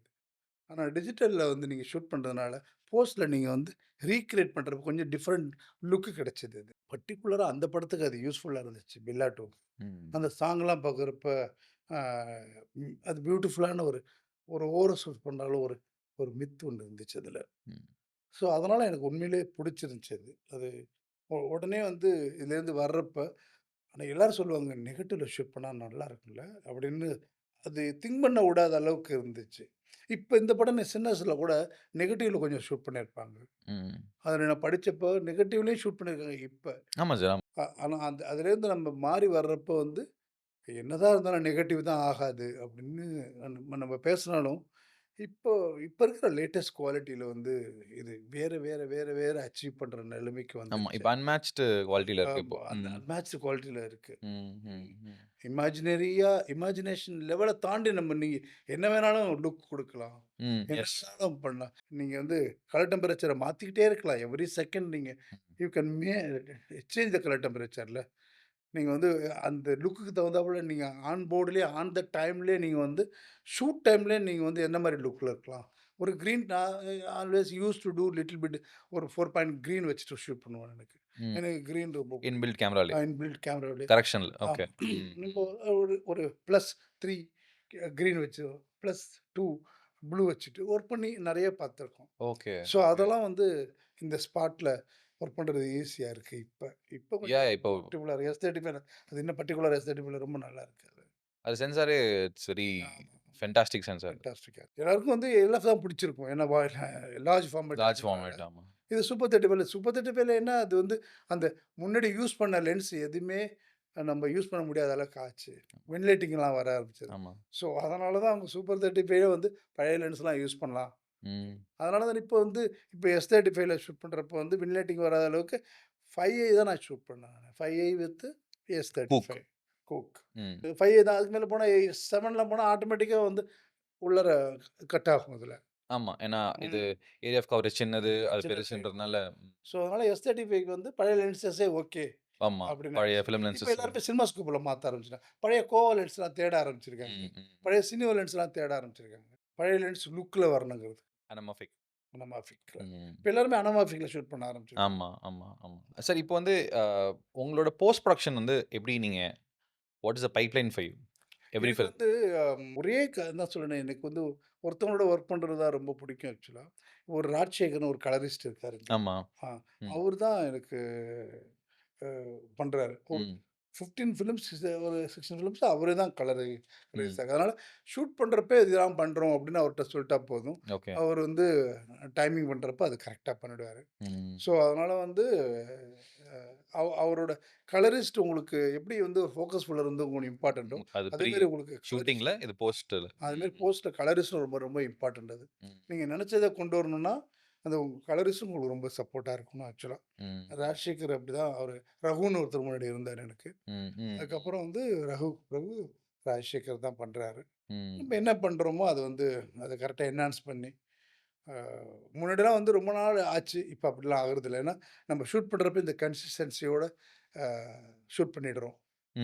ஆனா டிஜிட்டல்ல வந்து நீங்க ஷூட் பண்றதுனால, போஸ்ட்ல நீங்க வந்து ரீகிரியேட் பண்றப்ப கொஞ்சம் டிஃபரெண்ட் லுக் கிடைச்சது அது. பர்ட்டிகுலரா அந்த படத்துக்கு அது யூஸ்ஃபுல்லா இருந்துச்சு. பில்லா 2. ம். அந்த சாங்லாம் பார்க்குறப்ப, ஆ அது பியூட்டிஃபுல்லான ஒரு ஒரு ஓவர் ஷூட் பண்ணாலும் ஒரு ஒரு மித் ஒண்ணு இருந்துச்சு அதுல. ம். ஸோ அதனால எனக்கு உண்மையிலேயே புடிச்சிருந்துச்சு அது. அது உடனே வந்து இதுலேருந்து வர்றப்ப ஆனா எல்லாரும் சொல்லுவாங்க, "நெகட்டிவ்ல ஷூட் பண்ணா நல்லா இருக்கும்ல" அப்படின்னு அது திங்க் பண்ண விடாத அளவுக்கு இருந்துச்சு. இப்ப இந்த படம் சின்னஸ்ல கூட நெகட்டிவ்ல கொஞ்சம் ஷூட் பண்ணியிருப்பாங்க. ம். அதில நான் படிச்சப்போ நெகட்டிவ்லயும் ஷூட் பண்ணியிருக்காங்க இப்ப. ஆமா சார். ஆமா. ஆனா அதுலேருந்து நம்ம மாறி வர்றப்போ வந்து, என்னதான் இருந்தாலும் நெகட்டிவ் தான் ஆகாது அப்படின்னு நம்ம பேசினாலும், இப்போ இப்ப இருக்கிற லேட்டஸ்ட் குவாலிட்டில வந்து இது வேற, வேற, வேற, வேற அச்சீவ் பண்ற நிலைமைக்கு ஆமா. வந்துருச்சு. இப்ப அன்மேட்ச்டு குவாலிட்டில இருக்கு இப்போ. ஆமா. அந்த ம். அன்மேட்ச்டு குவாலிட்டில இருக்கு. ம். ம். ம். இமேஜினேஷன் லெவல தாண்டி நம்ம நீங்க என்ன வேணாலும் லுக் குடுக்கலாம். ம். என்ன எஸ். வேணாலும் பண்ணலாம். நீங்க வந்து கலர் டெம்பரேச்சர மாத்திக்கிட்டே இருக்கலாம். எவரி செகண்ட் நீங்க you can change the colour டெம்பரேச்சர்ல. நீங்க வந்து அந்த லுக்குக்கு தகுந்தாப்புல நீங்க ஆன் போர்ட்லயே ஆன் த டைம்லயே நீங்க வந்து ஷூட் டைம்லயே நீங்க வந்து என்ன மாரி லுக்ல இருக்கலாம். ஒரு கிரீன் நான் always used to do little bit ஒரு 4 பாயிண்ட் கிரீன் வச்சுட்டு ஷூட் பண்ணுவேன் எனக்கு. ம். எனக்கு கிரீன் ரொம்ப பிடிக்கும். இன்பில்ட் கேமராலே. இன்பில்ட் கேமராவிலே. கரெக்ஷன்ல. ஓகே. ஆமா. ம். இப்போ ம். ஒரு ஒரு +3 கிரீன் வச்சு +2 ப்ளூ வச்சுட்டு ஒர்க் பண்ணி நெறைய பார்த்துருக்கோம். ஓகே. So okay. அதெல்லாம் வந்து இந்த ஸ்பாட்ல ஒர்க் பண்றது ஈஸியா இருக்கு இப்ப. இப்ப கொஞ்சம் இப்போ பர்ட்டிகுலர் S35 அது இன்னும் பர்ட்டிகுலர் S35 ரொம்ப நல்லா இருக்கு அது. அது சென்சாரே இட்ஸ் வெரி ஆமா. Fantastic sensor. ஃபேன்டாஸ்டிக்கா இருக்கு. எல்லாருக்கும் வந்து எல்எஃப் தான் பிடிச்சிருக்கும். ஏன்னா லார்ஜ் ஃபார்மேட் லார்ஜ் இருக்கிறனால. ஃபார்மேட் ஆமா. இது சூப்பர் 35 சூப்பர் 35ல என்ன அது வந்து அந்த முன்னாடி யூஸ் பண்ண லென்ஸ் எதுவுமே நம்ம யூஸ் பண்ண முடியாத அளவுக்கு ஆச்சு. வென்டிலேட்டிங்லாம் வர ஆரம்பிச்சது. ஆமா. ஸோ அதனால தான் அவங்க சூப்பர் 35 வந்து பழைய லென்ஸ்லாம் யூஸ் பண்ணலாம். ம். அதனால தான் இப்போ வந்து இப்போ S35ல ஷூட் பண்றப்போ வந்து வென்டிலேட்டிங் வராத அளவுக்கு 5i தான் நான் ஷூட் பண்ணேன் நானு. 5i with hook. S35 கூக். ம். 5i தான். அதுக்கு மேல போனா 7ல போனா ஆட்டோமேட்டிக்கா வந்து உள்ளார கட் ஆகும் அதுல. ஆமா. ஏன்னா இது ம். ஏரியா ஆஃப் கவரேஜ் சின்னது. அது சின்னது. பெருசுன்றதுனால ஸோ அதனால S35க்கு வந்து பழைய லென்ஸஸே ஓகே. ஆமா. அப்படின்னு பழைய ஆயிடுச்சு. ஃபிலிம் இப்ப லென்சஸ். எல்லாருமே சினிமாஸ்கோப்ல மாத்த ஆரம்பிச்சுட்டாங்க. பழைய கோவா லென்ஸ்லாம் தேட ஆரம்பிச்சிருக்காங்க. ம். ம். பழைய சினிமா லென்ஸ்லாம் தேட ஆரம்பிச்சிருக்காங்க. பழைய லென்ஸ் லுக்ல வரணுங்கிறது. அனமாஃபிக். அனமாஃபிக்ல. ம். இப்ப எல்லாருமே அனமாஃபிக்ல ஷூட் பண்ண ஆரம்பிச்சிருக்காங்க. ஆமா, ஆமா, ஆமா. சார் இப்போ வந்து உங்களோட போஸ்ட் புரொடக்ஷன் வந்து எப்படி நீங்க what is the pipeline for you? Every எனக்கு ஃபில்ம். வந்து ஒரே என்ன சொல்றேனே, எனக்கு வந்து ஒருத்தவங்களோட ஒர்க் பண்றது தான் ரொம்ப பிடிக்கும் ஆக்சுவலா. ஒரு ராஜசேகர்ன்னு ஒரு கலரிஸ்ட் இருக்காரு இங்க. ஆமா. ஆ ம். அவரு தான் எனக்கு அ பண்றாரு. ஒரு ம். 15 ஃபிலிம்ஸ் ஒரு 16 ஃபிலிம்ஸ் அவரே தான் கலர் ம். கலரிஸ்ட். அதனால ஷூட் பண்றப்ப இதெல்லாம் பண்றோம் அப்படின்னு அவர்ட்ட சொல்லிட்டா போதும். ஓகே. அவர் வந்து டைமிங் பண்றப்ப அது கரெக்ட்டா பண்ணிடுவாரு. ம். ஸோ அதனால வந்து அவரோட கலரிஸ்ட் உங்களுக்கு எப்படி வந்து ஃபோக்கஸ் புல்லர் வந்து உங்களுக்கு இம்பார்ட்டன்ட்டோ, அது அதே ப்ரீ மாரி உங்களுக்கு ஷூட்டிங்ல, கலரிஸ்ட் இது போஸ்ட்ல. அதுமாரி போஸ்ட்ல கலரிஸ்ட்டும் ரொம்ப ரொம்ப இம்பார்ட்டன்ட் அது. ம். நீங்க நெனச்சத கொண்டு வரணும்னா, அந்த உங்க கலரிஸ்ட்டும் உங்களுக்கு ரொம்ப சப்போர்ட்டா இருக்கணும் ஆக்சுவலா. ம். ராஜசேகர் அப்படிதான் அவரு ரகுன்னு ஒருத்தர் முன்னாடி இருந்தாரு எனக்கு. ம். ம். அதுக்கப்புறம் வந்து ரகு ராஜசேகர் தான் பண்றாரு. ம். நம்ம என்ன பண்றோமோ அது வந்து அத கரெக்ட்டா என்ஹான்ஸ் பண்ணி, அ முன்னாடிலாம் வந்து ரொம்ப நாள் ஆச்சு. இப்ப அப்படிலாம் ஆகுறதில்ல. ஏன்னா, நம்ம ஷூட் பண்றப்ப இந்த கன்சிஸ்டன்சியோட அ ஷூட் பண்ணிடுறோம்.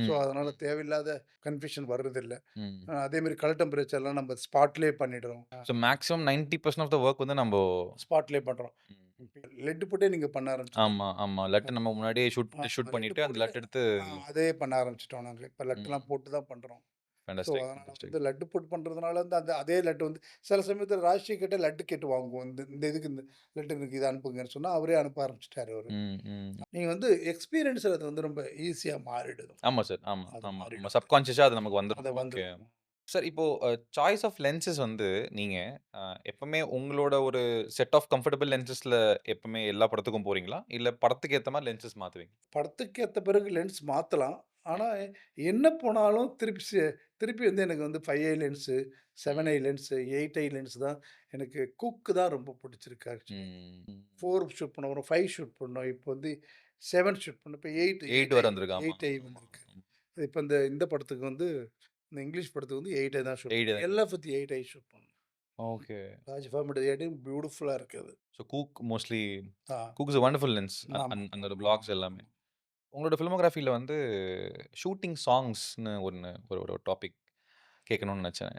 ஸோ, ம். அதனால தேவையில்லாத கன்ஃப்யூஷன் வர்றதில்ல. ம். அதேமாரி கலர் டெம்பரேச்சர்லாம் நம்ம ஸ்பாட்லயே பண்ணிடுறோம். So maximum 90% of the work வந்து நம்போ ஸ்பாட்லயே பண்றோம். ம். லெட் போட்டே நீங்க பண்ண ஆரம்பிச்சுட்டீங்க. ஆமா, ஆமா. லெட் நம்ம முன்னாடியே ஷூட் லெட் பண்ணிட்டு, அந்த போட்டு லெட் எடுத்து அதே பண்ண ஆரம்பிச்சுட்டோம் நாங்க. இப்ப ம். லெட்லாம் போட்டு தான் பண்றோம். ஸோ, ஃபேன்டாஸ்டிக், அதனால ஃபேன்டாஸ்டிக். வந்து லட்டு போட்டு பண்றதுனால வந்து அந்த அதே லட்டு வந்து சில சமயத்தில ராஜ்ஸ்ரீ கிட்ட லட்டு கேட்டு வாங்குவோம். இந்த இந்த இதுக்கு இந்த லட்டு எனக்கு இத அனுப்புங்கன்னு சொன்னா, அவரே அனுப்ப ஆரம்பிச்சுட்டாரு அவரு. ம். ம். நீங்க வந்து எக்ஸ்பீரியன்ஸ் அது வந்து ரொம்ப ஈஸியா மாறிடுது. ஆமா சார். ஆமா, அது ஆமா, ஆமா. மாறிடும். சப்கான்ஷியஸா அது நமக்கு வந்துரும். அது ஓகே. வந்துரும். சார் இப்போ சாய்ஸ் ஆஃப் லென்ஸஸ் வந்து நீங்க அ எப்பவுமே உங்களோட ஒரு செட் ஆஃப் கம்ஃபர்டபிள் லென்ஸஸ்ல எப்பவுமே எல்லா படத்துக்கும் போறீங்களா? இல்ல படத்துக்கு ஏத்த மாரி லென்ஸஸ் மாத்துவீங்க? படத்துக்கு ஏத்த பிறகு லென்ஸ் மாத்தலாம். ஆனா, என்ன போனாலும் திருப்பி வந்து எனக்கு வந்து 5 ஐ லென்ஸு, 7 ஐ லென்ஸு, 8 ஐ லென்ஸ் தான் எனக்கு குக் தான் ரொம்ப புடிச்சிருக்கு ஆக்சுவலா. ம். ம். 4 ஷூட் பண்ணோம். அப்புறம் 5 ஷூட் பண்ணோம். இப்போ வந்து 7 ஷூட் பண்ணோம். இப்போ 8 8 8 ஐ வர வந்திருக்கு. ஆமா, 8 ஐ ஆமா, வந்திருக்கு. ஆமா. இப்ப இந்த படத்துக்கு வந்து இந்த இங்கிலீஷ் படத்துக்கு வந்து 8 ஐ தான் ஷூட் 8 பண்ணோம். தான். எல்எஃப் வித் 8 ஐ ஷூட் பண்ணோம். ஓகே. ராஜ் ஃபார்மேட் 8 பியூட்டிஃபுல்லா இருக்கு அது. ஸோ கூக் மோஸ்ட்லி ஆ. Cooke is a wonderful lens. ஆமா, அந்த ஆமா, வ்ளாக்ஸ் ஆமா, எல்லாமே. ஆமா. உங்களோட ஃபில்மோகிராஃபில வந்து ஷூட்டிங் சாங்ஸ்ன்னு ஒரு ஒரு டாபிக் கேட்கணும்னு நெனச்சேன்.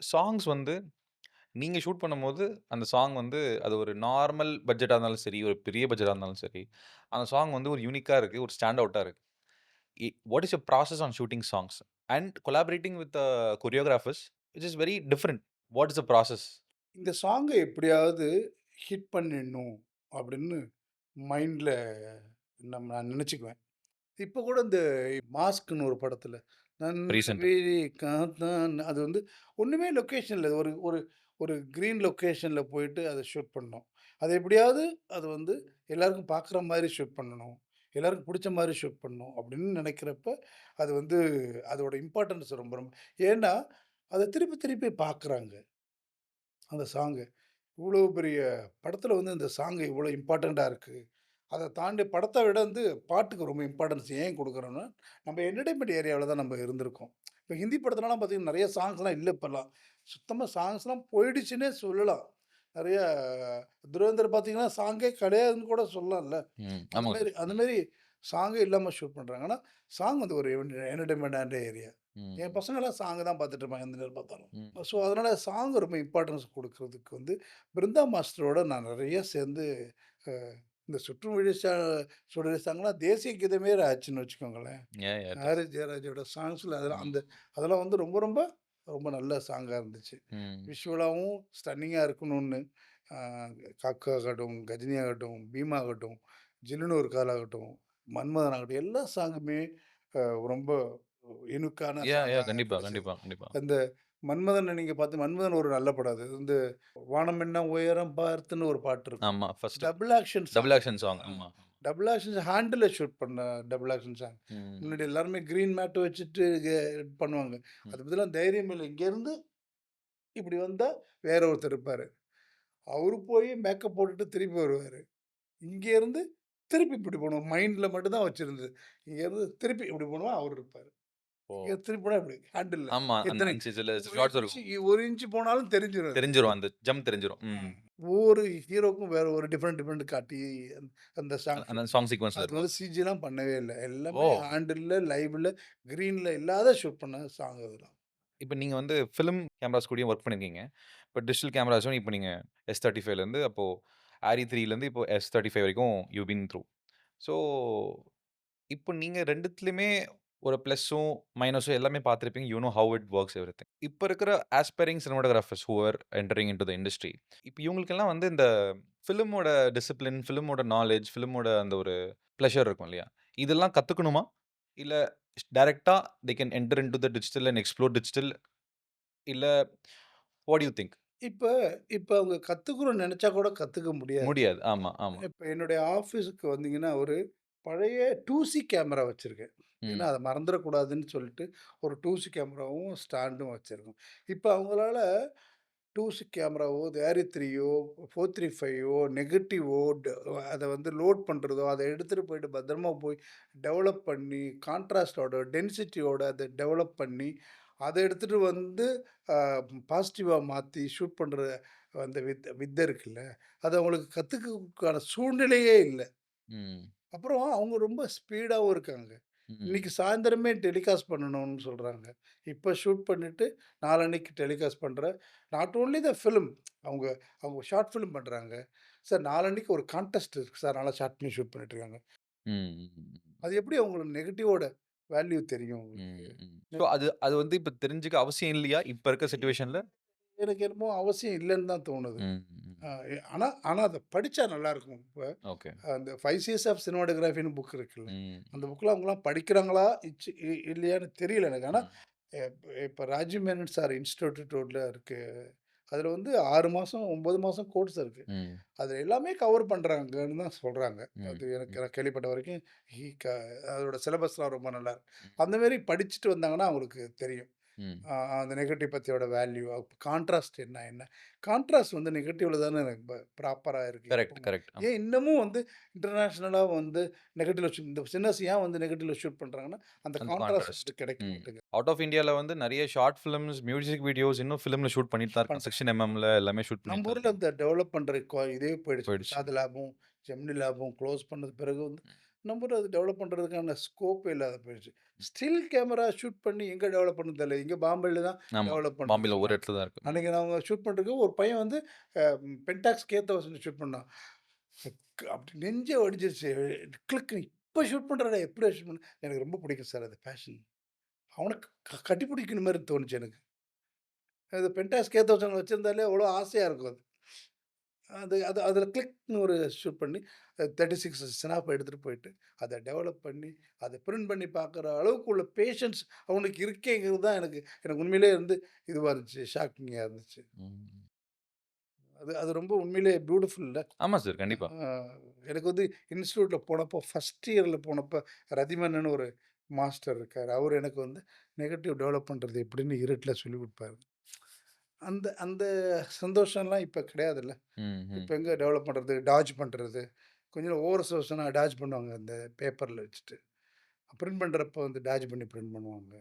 சாங்ஸ் வந்து நீங்க ஷூட் பண்ணும்போது, அந்த சாங் வந்து அது ஒரு நார்மல் பட்ஜெட்டா இருந்தாலும் சரி, ஒரு பெரிய பட்ஜெட்டா இருந்தாலும் சரி, அந்த சாங் வந்து ஒரு யூனிக்கா இருக்கு. ஒரு ஸ்டாண்ட் அவுட்டா இருக்கு. What is your process on shooting songs? And collaborating with choreographers which is very different. What is the process? இந்த சாங்க எப்படியாவது ஹிட் பண்ணிடணும் அப்படின்னு மைண்ட்ல நான் நினைச்சுக்குவேன். இப்ப கூட இந்த மாஸ்க்ன்னு ஒரு படத்துல, "நன்றி ரீசென்ட்டா. விழி காத்தான்" அது வந்து ஒண்ணுமே லொகேஷன் இல்ல. ஒரு ஒரு ஒரு கிரீன் லொகேஷன்ல போயிட்டு அத ஷூட் பண்ணோம். அது எப்படியாவது அது வந்து எல்லாருக்கும் பார்க்குற மாரி ஷூட் பண்ணணும். எல்லாருக்கும் புடிச்ச மாரி ஷூட் பண்ணணும் அப்படின்னு நினைக்கிறப்ப, அது வந்து அதோட இம்பார்ட்டன்ஸ் ரொம்ப ரொம்ப ஏன்னா, அத திருப்பி திருப்பி பார்க்குறாங்க. அந்த சாங்க. இவ்வளோ பெரிய படத்துல வந்து இந்த சாங் இவ்வளோ இம்பார்ட்டன்ட்டா இருக்கு. அத தாண்டி படத்த விட வந்து பாட்டுக்கு ரொம்ப இம்பார்ட்டன்ஸ் ஏன் குடுக்குறோம்னா, நம்ம என்டர்டெயின்மென்ட் ஏரியாவுல தான் நம்ம இருந்திருக்கோம். இப்ப ஹிந்தி படத்துலலாம் பார்த்தீங்கன்னா, நெறைய சாங்ஸ்லாம் இல்ல இப்பலாம். சுத்தமா சாங்ஸ்லாம் போயிடுச்சுன்னே சொல்லலாம். நெறைய துரேந்தர் பார்த்தீங்கன்னா, சாங்கே கிடையாதுன்னு கூட சொல்லலாம்ல. ம். அந்த ஆமாங்க மாரி சார். அந்த ம். மாரி சாங்கே இல்லாம ஷூட் பண்றாங்க. ஆனா, சாங் வந்து ஒரு என்டர்டெயின்மென்ட்டான ஏரியா. என் ம். பசங்கலாம் சாங்க தான் பார்த்துட்டு இருப்பாங்க எந்த நேரம் பார்த்தாலும். ம். ஸோ, அதனால சாங் ரொம்ப இம்பார்ட்டன்ஸ் குடுக்குறதுக்கு வந்து பிருந்தா மாஸ்டரோட நான் நெறைய சேர்ந்து அ இந்த சுற்றுமொழி சுடர் சாங்லாம் தேசிய கீதமே ஆச்சுன்னு வச்சுக்கோங்களேன். Yeah! Yeah! It is. Harris ஜெயராஜோட சாங்ஸ்ல அதெல்லாம் ம். அதெல்லாம் வந்து ரொம்ப ரொம்ப ரொம்ப நல்ல சாங்கா இருந்துச்சு. ம். விஷுவலாவும் ஸ்டன்னிங்கா இருக்கணும்னு அ காக்கா ஆகட்டும், கஜினி ஆகட்டும், பீமா ஆகட்டும், ஜில்லுனு ஒரு கால் ஆகட்டும், மன்மதன் ஆகட்டும், எல்லா சாங்குமே அ ரொம்ப யுனிக்கான சாங்கா கண்டிப்பா, கிடைச்சது. கண்டிப்பா, கண்டிப்பா. அந்த மன்மதன நீங்க பார்த்து மன்மதன் ஒரு நல்ல படம் அது. வந்து "வானம் என்ன உயரம் பார்த்துன்னு" ஒரு பாட்டு இருக்கும். ஆமா. First double action double song அது. Action song. ஆமா. டபுள் ஆக்ஷன் ஹேண்டுல ஷூட் பண்ண டபுள் ஆக்ஷன் சாங். ம். முன்னாடி எல்லாருமே கிரீன் மேட் வச்சுட்டு பண்ணுவாங்க. ம். அது பதிலா தைரியம் இல்ல. இங்கேருந்து இப்படி வந்தா வேற ஒருத்தர் இருப்பாரு. அவரு போய் மேக்கப் போட்டுட்டு திருப்பி வருவாரு. இங்கேருந்து திருப்பி இப்படி போணும். மைண்ட்ல மட்டும் தான் வச்சிருந்தது. இங்கேருந்து திருப்பி இப்படி போனா அவரு இருப்பாரு. ஓ! இங்க திருப்பி போனா இப்படி ஹேண்டில்ல. ஆமா. அந்த எத்தனை அந்த சில 1 ஷார்ட்ஸ் இன்ச் இருக்கும். 1 இன்ச் போனாலும் தெரிஞ்சிரும் அது. தெரிஞ்சிரும். அந்த ஜம்ப் தெரிஞ்சிரும். ஆ. ம். ஒவ்வொரு ஹீரோக்கும் வேற ஒரு டிஃபரெண்ட் காட்டி அந்த அந்த சாங் அந்த ஷூட் சாங் பண்ணோம். சீக்வென்ஸ்ல அதுக்கு இருக்கும். வந்து சிஜிலாம் பண்ணவே இல்ல. ஓ! எல்லாமே ஹேண்டில்ல, லைவ்ல, கிரீன்ல இல்லாத ஷூட் பண்ண சாங் அதெல்லாம். இப்ப நீங்க வந்து ஃபிலிம் கேமராஸ் கூடயும் வொர்க் பண்ணியிருக்கீங்க. இப்ப டிஜிட்டல் கேமராஸும் இப்ப நீங்க S35லேருந்து அப்போ Arri 3லேருந்து இப்போ S35 வரைக்கும் யூ பீன் த்ரூ. ஸோ, இப்போ நீங்க 2த்துலயுமே ஒரு பிளஸ்ஸும், மைனஸும் எல்லாமே பார்த்திருப்பீங்க. You know how it works everything. இப்ப இருக்கிற aspiring cinematographers who are entering into the industry. இப்ப இவங்களுக்கெல்லாம் வந்து இந்த ஃபிலிமோட டிசிப்ளின், ஃபிலிமோட நாலேட்ஜ், ஃபிலிமோட அந்த ஒரு பிளஷர் இருக்கும் இல்லையா? இதெல்லாம் கத்துக்கணுமா? இல்ல டைரக்ட்டா they can enter into the digital and explore digital இல்ல வாட் டு யூ திங்க்? இப்ப இப்ப அவங்க கத்துக்கணும்னு நெனச்சா கூட கத்துக்க முடியாது. முடியாது. ஆமா, ஆமா. இப்ப என்னுடைய ஆஃபீஸுக்கு வந்தீங்கன்னா, ஒரு பழைய 2சி கேமரா வச்சிருக்கேன். ஏன்னா, ம். அத மறந்துறக்கூடாதுன்னு சொல்லிட்டு, ஒரு 2சி கேமராவும், ஸ்டாண்டும் வச்சிருக்கோம். இப்ப அவங்களால 2சி கேமராவோ, Arri 3யோ, 435ஓ, நெகட்டிவோ அத வந்து லோட் பண்றதோ, அத எடுத்துட்டு போயிட்டு பத்திரமா போய் டெவலப் பண்ணி, கான்ட்ராஸ்ட்டோட, டென்சிட்டியோட அத டெவலப் பண்ணி, அத எடுத்துட்டு வந்து அ பாசிட்டிவா மாத்தி ஷூட் பண்ற அந்த வித்த இருக்குல்ல, அது அவங்களுக்கு கத்துக்கறதுக்கான சூழ்நிலையே இல்ல. ம். அப்புறம் அவங்க ரொம்ப ஸ்பீடாவும் இருக்காங்க. ம். இன்னைக்கு சாயந்தரமே டெலிகாஸ்ட் பண்ணணும்னு சொல்றாங்க. இப்ப ஷூட் பண்ணிட்டு, நாளான்னைக்கு டெலிகாஸ்ட் பண்றேன். நாட் ஒன்லி த ஃபில்ம் அவங்க அவங்க ஷார்ட் ஃபில்ம் பண்றாங்க. சார் நாளான்னைக்கு ஒரு கான்டெஸ்ட் இருக்கு சார். அதனால ஷார்ட் ஃபிலிம் ஷூட் பண்ணிட்டு இருக்காங்க. ம். ம். அது எப்படி அவங்களுக்கு நெகட்டிவோட வேல்யூ தெரியும் ம். உங்களுக்கு? ம். ஸோ அது அது வந்து இப்ப தெரிஞ்சுக்க அவசியம் இல்லையா? இப்ப இருக்க சிச்சுவேஷன்ல? எனக்கு என்னமோ அவசியம் இல்லன்னு தான் தோணுது. ம். ம். ஆனா ஆனா அத படிச்சா நல்லாருக்கும். இப்ப ஓகே. அந்த 5 சிஎஸ் ஆஃப் சினிமாட்டோகிராஃபின்னு புக் இருக்குல்ல. ம். அந்த புக்ல அவங்கலாம் படிக்கிறாங்களா? இல்லையான்னு தெரியல எனக்கு. ஆனா, ம். இப்ப ராஜீவ் மேனன் சார் இன்ஸ்டிடியூட்ல இருக்கு. அதுல வந்து 6 மாசம், 9 மாசம் கோர்ஸ் இருக்கு. ம். அதுல எல்லாமே கவர் பண்றாங்கன்னு தான் சொல்றாங்க. ம். அது எனக்கு ம். நான் கேள்விப்பட்ட வரைக்கும், ஹி க அதோட சிலபஸ்லாம் ரொம்ப நல்லா இருக்கு. ம். அந்த மாரி படிச்சுட்டு வந்தாங்கன்னா அவங்களுக்கு தெரியும். ம். அந்த நெகட்டிவ் பத்தியோட வேல்யூ, கான்ட்ராஸ்ட் என்ன? கான்ட்ராஸ்ட் வந்து நெகட்டிவ்ல தானே ப்ராப்பரா இருக்கு கரெக்ட், எப்பவும். கரெக்ட். ஏன் இன்னமும் வந்து இன்டர்நேஷனலா வந்து நெகட்டிவ்ல ஷூட் இந்த சின்னஸ் ஏன் வந்து நெகட்டிவ்ல ஷூட் பண்றாங்கன்னா, அந்த அந்த கான்ட்ராஸ்ட் கான்ட்ராஸ்ட். வந்து கிடைக்க ம். மாட்டேங்குது. அவுட் ஆஃப் இந்தியால வந்து நெறைய ஷார்ட் ஃபிலிம்ஸ், மியூசிக் வீடியோஸ் இன்னும் ஃபிலிம்ல ஷூட் பண்ணிட்டு தான் இருக்காங்க. பண்றாங்க. செக்ஷன் எம்எம்ல எல்லாமே ஷூட் பண்ணிட்டு நம்ம தான் ஊர்ல இருக்காங்க. இந்த டெவலப் பண்ற இதே போயிடுச்சு. போயிடுச்சு. பிரசாத் லேபும், ஜெமினி லேபும் க்ளோஸ் பண்ணது பிறகு வந்து, ம். நம்ம ஊர்ல அது டெவலப் பண்றதுக்கான ஸ்கோப்பே இல்லாத போயிடுச்சு. ம். ஸ்டில் கேமரா ஷூட் பண்ணி எங்க டெவலப் பண்ணது தெரியல. இங்க பாம்பேல தான் ஆமா. டெவலப் பண்றது பாம்பேல ஒரு சொன்னாங்க. இடத்துல தான் இருக்கு. ம். அன்னைக்கு நான் ஷூட் பண்றதுக்கு ஒரு பையன் வந்து அ பென்டாக்ஸ் K1000 ஷூட் பண்ணான். அப்படி நெஞ்சே வடிஞ்சிருச்சு. கிளிக் இப்ப ஷூட் பண்றடா எப்படிடா ஷூட் பண்ண? எனக்கு ரொம்ப பிடிக்கும் சார் அது பேஷன். அவன கட்டி பிடிக்கணும் மாரி தோணுச்சு எனக்கு. அது பென்டாக்ஸ் K1000 வச்சிருந்தாலே அவ்வளோ ஆசையா இருக்கும் அது. அது அது அதில கிளிக்ன்னு ஒரு ஷூட் பண்ணி 36 ஸ்னாப் எடுத்துட்டு போயிட்டு, அத டெவலப் பண்ணி, அத பிரிண்ட் பண்ணி பார்க்குற அளவுக்கு உள்ள பேஷன்ஸ் அவனுக்கு இருக்கேங்கிறது தான் எனக்கு எனக்கு உண்மையிலேயே வந்து இதுவா இருந்துச்சு. ஷாக்கிங்கா இருந்துச்சு. ம். அது அது ரொம்ப உண்மையிலேயே பியூட்டிஃபுல்ல. ஆமா சார். கண்டிப்பா. ஆ எனக்கு வந்து இன்ஸ்டிடியூட்ல போனப்போ, ஃபர்ஸ்ட் இயர்ல போனப்ப ரதிமன்னன்னு ஒரு மாஸ்டர் இருக்காரு. அவரு எனக்கு வந்து நெகட்டிவ் டெவலப் பண்றது எப்படின்னு இருட்டுல சொல்லிக் குடுப்பாரு. அந்த அந்த சந்தோஷம்லாம் இப்ப கிடையாதுல்ல. ம். இப்ப ம். எங்க டெவலப் பண்றது, டாட்ஜ் பண்றது. கொஞ்சம் ஓவர் சோர்ஸ்னா டாட்ஜ் பண்ணுவாங்க அந்த பேப்பர்ல வச்சுட்டு. பிரிண்ட் பண்றப்ப வந்து டாட்ஜ் பண்ணி பிரிண்ட் பண்ணுவாங்க.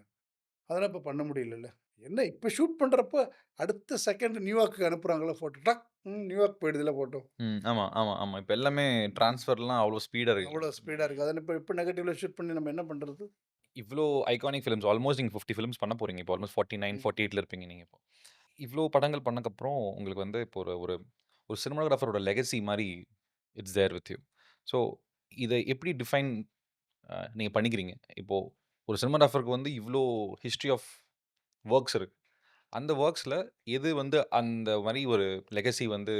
அதெல்லாம் இப்ப பண்ண முடியலல்ல. என்ன இப்ப ஷூட் பண்றப்ப அடுத்த செகண்ட் நியூயார்க்க்கு அனுப்புறாங்கல்ல ஃபோட்டோ. நியூயார்க் போயிடுதுல்ல ஃபோட்டோ. ம். ஆமா, ஆமா, ஆமா. இப்ப எல்லாமே ட்ரான்ஸ்ஃபர்லாம் அவ்ளோ ஸ்பீடா இருக்கு அவ்வளோ இல்லைங்களா? ஸ்பீடா இருக்கு. அத இப்ப இப்ப நெகட்டிவ்ல ஷூட் பண்ணி நம்ம என்ன பண்றது? இவ்ளோ ஐகானிக் ஃபிலிம்ஸ் ஆல்மோஸ்ட் நீங்க 50 ஃபிலிம்ஸ் பண்ண போறீங்க. இப்போ ஆல்மோஸ்ட் 49, ம். 48ல இருப்பீங்க நீங்க இப்போ. இவ்ளோ படங்கள் பண்ணக்கப்புறம் உங்களுக்கு வந்து இப்போ ஒரு ஒரு ஒரு சினிமாகிராஃபரோட லெகசி மாரி it's there with you. So இத எப்படி டிஃபைன் நீங்க பண்ணிக்கிறீங்க? இப்போ ஒரு சினிமாகிராஃபருக்கு வந்து இவ்ளோ ஹிஸ்டரி ஆஃப் வொர்க்ஸ் இருக்கு. அந்த வொர்க்ஸ்ல எது வந்து அந்த மாரி ஒரு லெகசி வந்து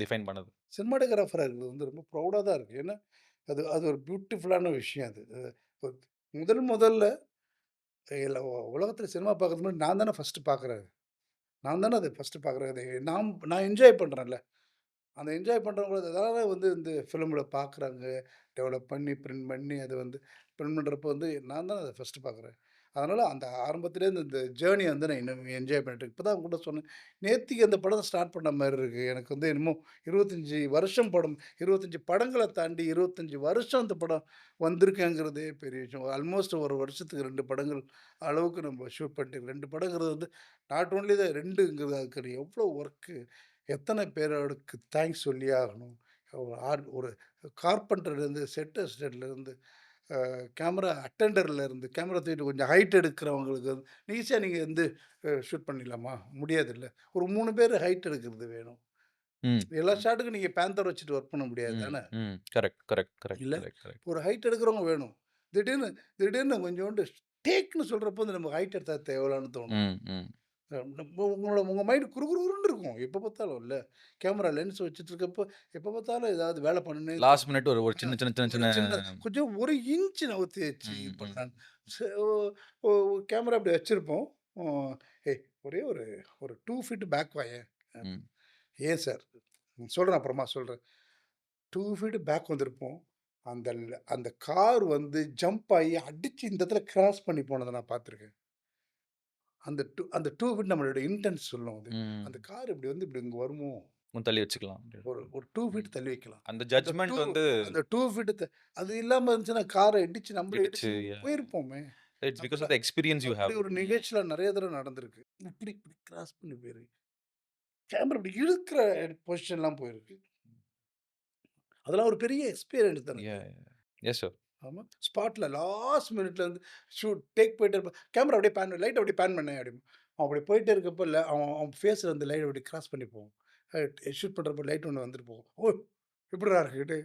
டிஃபைன் பண்ணுது? சினிமாட்டோகிராஃபரா இருக்கிறது வந்து ரொம்ப ப்ரவுடா தான் இருக்கு. ஏன்னா, அது அது ஒரு பியூட்டிஃபுல்லான விஷயம் அது. அ முதல் முதல்ல எல்லா உலகத்தில சினிமா பார்க்கறதுக்கு முன்னாடி நான் தானே ஃபர்ஸ்ட்டு பார்க்குறேன். நான் தானே அத ஃபர்ஸ்ட்டு பார்க்குறேன். அது நான் என்ஜாய் பண்றேன்ல. அந்த என்ஜாய் பண்றவங்க தானே வந்து இந்த ஃபிலிம்ல பார்க்குறாங்க. டெவலப் பண்ணி, பிரிண்ட் பண்ணி அத வந்து பிரிண்ட் பண்றப்போ வந்து நான் தான் அத ஃபர்ஸ்ட்டு பார்க்குறேன். அதனால அந்த ஆரம்பத்திலேருந்து இந்த ஜேர்னிய வந்து நான் இன்னும் என்ஜாய் பண்ணிட்டு இருக்கேன். இப்ப தான் உங்ககிட்ட சொன்னேன். நேத்திக்கு அந்த படத்த ஸ்டார்ட் பண்ண மாரி இருக்கு. எனக்கு வந்து என்னமோ 25 வருஷம் படம் 25 படங்கள தாண்டி 25 வருஷம் அந்த படம் வந்திருக்கேங்கிறதே பெரிய விஷயம். ஆல்மோஸ்ட் ஒரு வருஷத்துக்கு 2 படங்கள் அளவுக்கு நம்ம ஷூட் பண்ணிட்டு 2 படங்கிறது வந்து நாட் ஒன்லி தான் 2ங்கிறது அதுக்கு எவ்வளோ ஒர்க்கு. எத்தன பேரோடுக்கு தேங்க்ஸ் சொல்லியே ஆகணும். ஒரு கார்பெண்டர்லேருந்து, செட் அசிஸ்டன்ட்லேருந்து, கேமரா அட்டெண்டர்லேருந்து, கேமரா தூக்கிட்டு கொஞ்சம் ஹைட் எடுக்கிறவங்களுக்கு வந்து ஈஸியா நீங்க வந்து ஷூட் பண்ணிடலாமா? முடியாதுல்ல. ஒரு 3 பேரு ஹைட் எடுக்கிறது வேணும். ம். எல்லா ம். ஷாட்டுக்கும் நீங்க பேந்தர் வச்சுட்டு ஒர்க் பண்ண முடியாது ம். தானே! ம். கரெக்ட், கரெக்ட், கரெக்ட், இல்ல. Correct, correct. ஒரு ஹைட் எடுக்கிறவங்க வேணும். திடீர்னு திடீர்னு கொஞ்சோண்டு டேக்ன்னு சொல்றப்போ வந்து நம்ம ஹைட் எடுத்தா தேவலான்னு தோணும். ம். ம். உங்க மைண்ட் குறுகுறுன்னு இருக்கும். எப்ப பார்த்தாலும் இல்ல. கேமரா லென்ஸ் வச்சுட்டு இருக்கப்போ, எப்ப பார்த்தாலும் ஏதாவது வேலை பண்ணணுன்னே லாஸ்ட் தோணும். மினிட் ஒரு ஒரு அ சின்ன சின்ன சின்ன ஒரு சின்ன சின்ன கொஞ்சம் 1 இன்ச் நவுத்தி வச்சு ம், இது ம், பண்ணலான்னு. சோ ஒ கேமரா இப்படி வச்சிருப்போம். அ "ஏய் ஒரே ஒரு ஒரு 2 ஃபீட் பேக் வாயேன்." ம். "ஏன் சார்?" சொல்றேன் அப்புறமா சொல்றேன். 2 ஃபீட் பேக் வந்திருப்போம். அந்த கார் வந்து ஜம்ப் ஆயி அடிச்சு இந்த இடத்துல கிராஸ் பண்ணி போனத நான் பார்த்துருக்கேன். அந்த 2 ஃபீட் நம்மளோட இன்டென்ஸ் சொல்லும் அது. அந்த ம். கார் இப்படி வந்து இப்படி இங்க வருமோ, இன்னும் தள்ளி வச்சுக்கலாம். ஒரு 2 ம். ஃபீட் தள்ளி வைக்கலாம். அந்த அந்த 2 ஜட்ஜ்மென்ட் வந்து அந்த 2 ஃபீட் அது இல்லாம இருந்துச்சுன்னா, கார இடிச்சு நம்மளே இடிச்சு இடிச்சு போயிருப்போமே! இட்ஸ் பிகாஸ் ஆஃப் அப்படிலாம் த எக்ஸ்பீரியன்ஸ் யூ அப்படி ஹேவ். ஒரு நிகழ்ச்சில நெறைய தடவ நடந்திருக்கு. இப்படி இப்படி கிராஸ் பண்ணி கேமரா இப்படி இழுக்கிற பொசிஷன்லாம் போயிருக்கு. அதெல்லாம் ஒரு பெரிய எக்ஸ்பீரியன்ஸ் எனக்கு. யாஹ்! Yes sir. ஆமா. ஸ்பாட்ல லாஸ்ட் மினிட்ல வந்து டேக் போயிட்டே இருப்பேன். கேமரா அப்படியே லைட் அப்படியே பேன் பண்ணேன் அப்படிம்பா. அவன் அப்படி போயிட்டே இருக்கப்ப அவன் அவன் ஃபேஸ்ல அந்த லைட் அப்படி கிராஸ் பண்ணி போகும். ஷூட் பண்றப்ப லைட் ஒண்ணு வந்துட்டு போகும். ஓ! எப்புட்றா இருக்கு?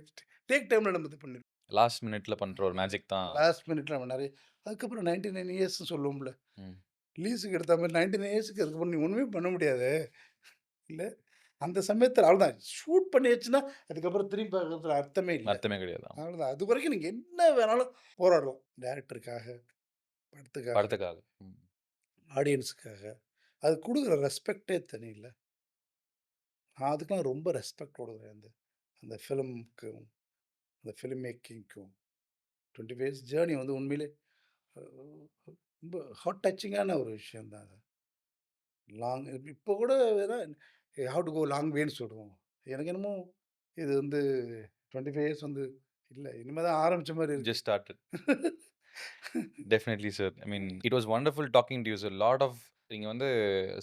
டேக் டைம்ல நம்ம இது பண்ணிருப்போம். லாஸ்ட் மினிட்ல பண்ற ஒரு மேஜிக் தான். லாஸ்ட் மினிட்ல நம்ம நெறைய அதுக்கப்புறம் 99 இயர்ஸ்ன்னு சொல்லுவோம்ல. ம். லீஸுக்கு எடுத்த மாரி 99 இயர்ஸ்க்கு அதுக்கப்புறம் நீ ஒண்ணுமே பண்ண முடியாதே! இல்ல. அந்த சமயத்துல அவ்வளதான். ஷூட் பண்ணியாச்சுன்னா, அதுக்கப்புறம் திரும்பி பார்க்கறதுல அர்த்தமே இல்ல. அர்த்தமே கிடையாது. ஆமா. அவ்வளதான். அதுவரைக்கும் நீங்க என்ன வேணாலும் போராடலாம். டைரக்டருக்காக, படத்துக்காக. படத்துக்காக. ம். ஆடியன்ஸுக்காக. அது குடுக்குற ரெஸ்பெக்ட்டே தனி இல்ல. நான் அதுக்கெல்லாம் ரொம்ப ரெஸ்பெக்ட் குடுக்குறேன். அந்த அந்த ஃபிலிம்க்கும், அந்த ஃபிலிம் மேக்கிங்க்கும் 25 இயர்ஸ் ஜேர்னி வந்து உண்மையிலே அ ரொம்ப ஹார்ட் டச்சிங்கான ஒரு விஷயம் தான் அது. இப்போ கூட வேணா ஹவ் டு கோ லாங் வேன்னு சொல்லுவோம். எனக்கு என்னமோ இது வந்து 25 இயர்ஸ் வந்து இல்ல. இனிமே தான் ஆரம்பிச்ச மாரி இருக்கு. Just started. Definitely sir. I mean it was wonderful talking to you sir. Lot of நீங்க வந்து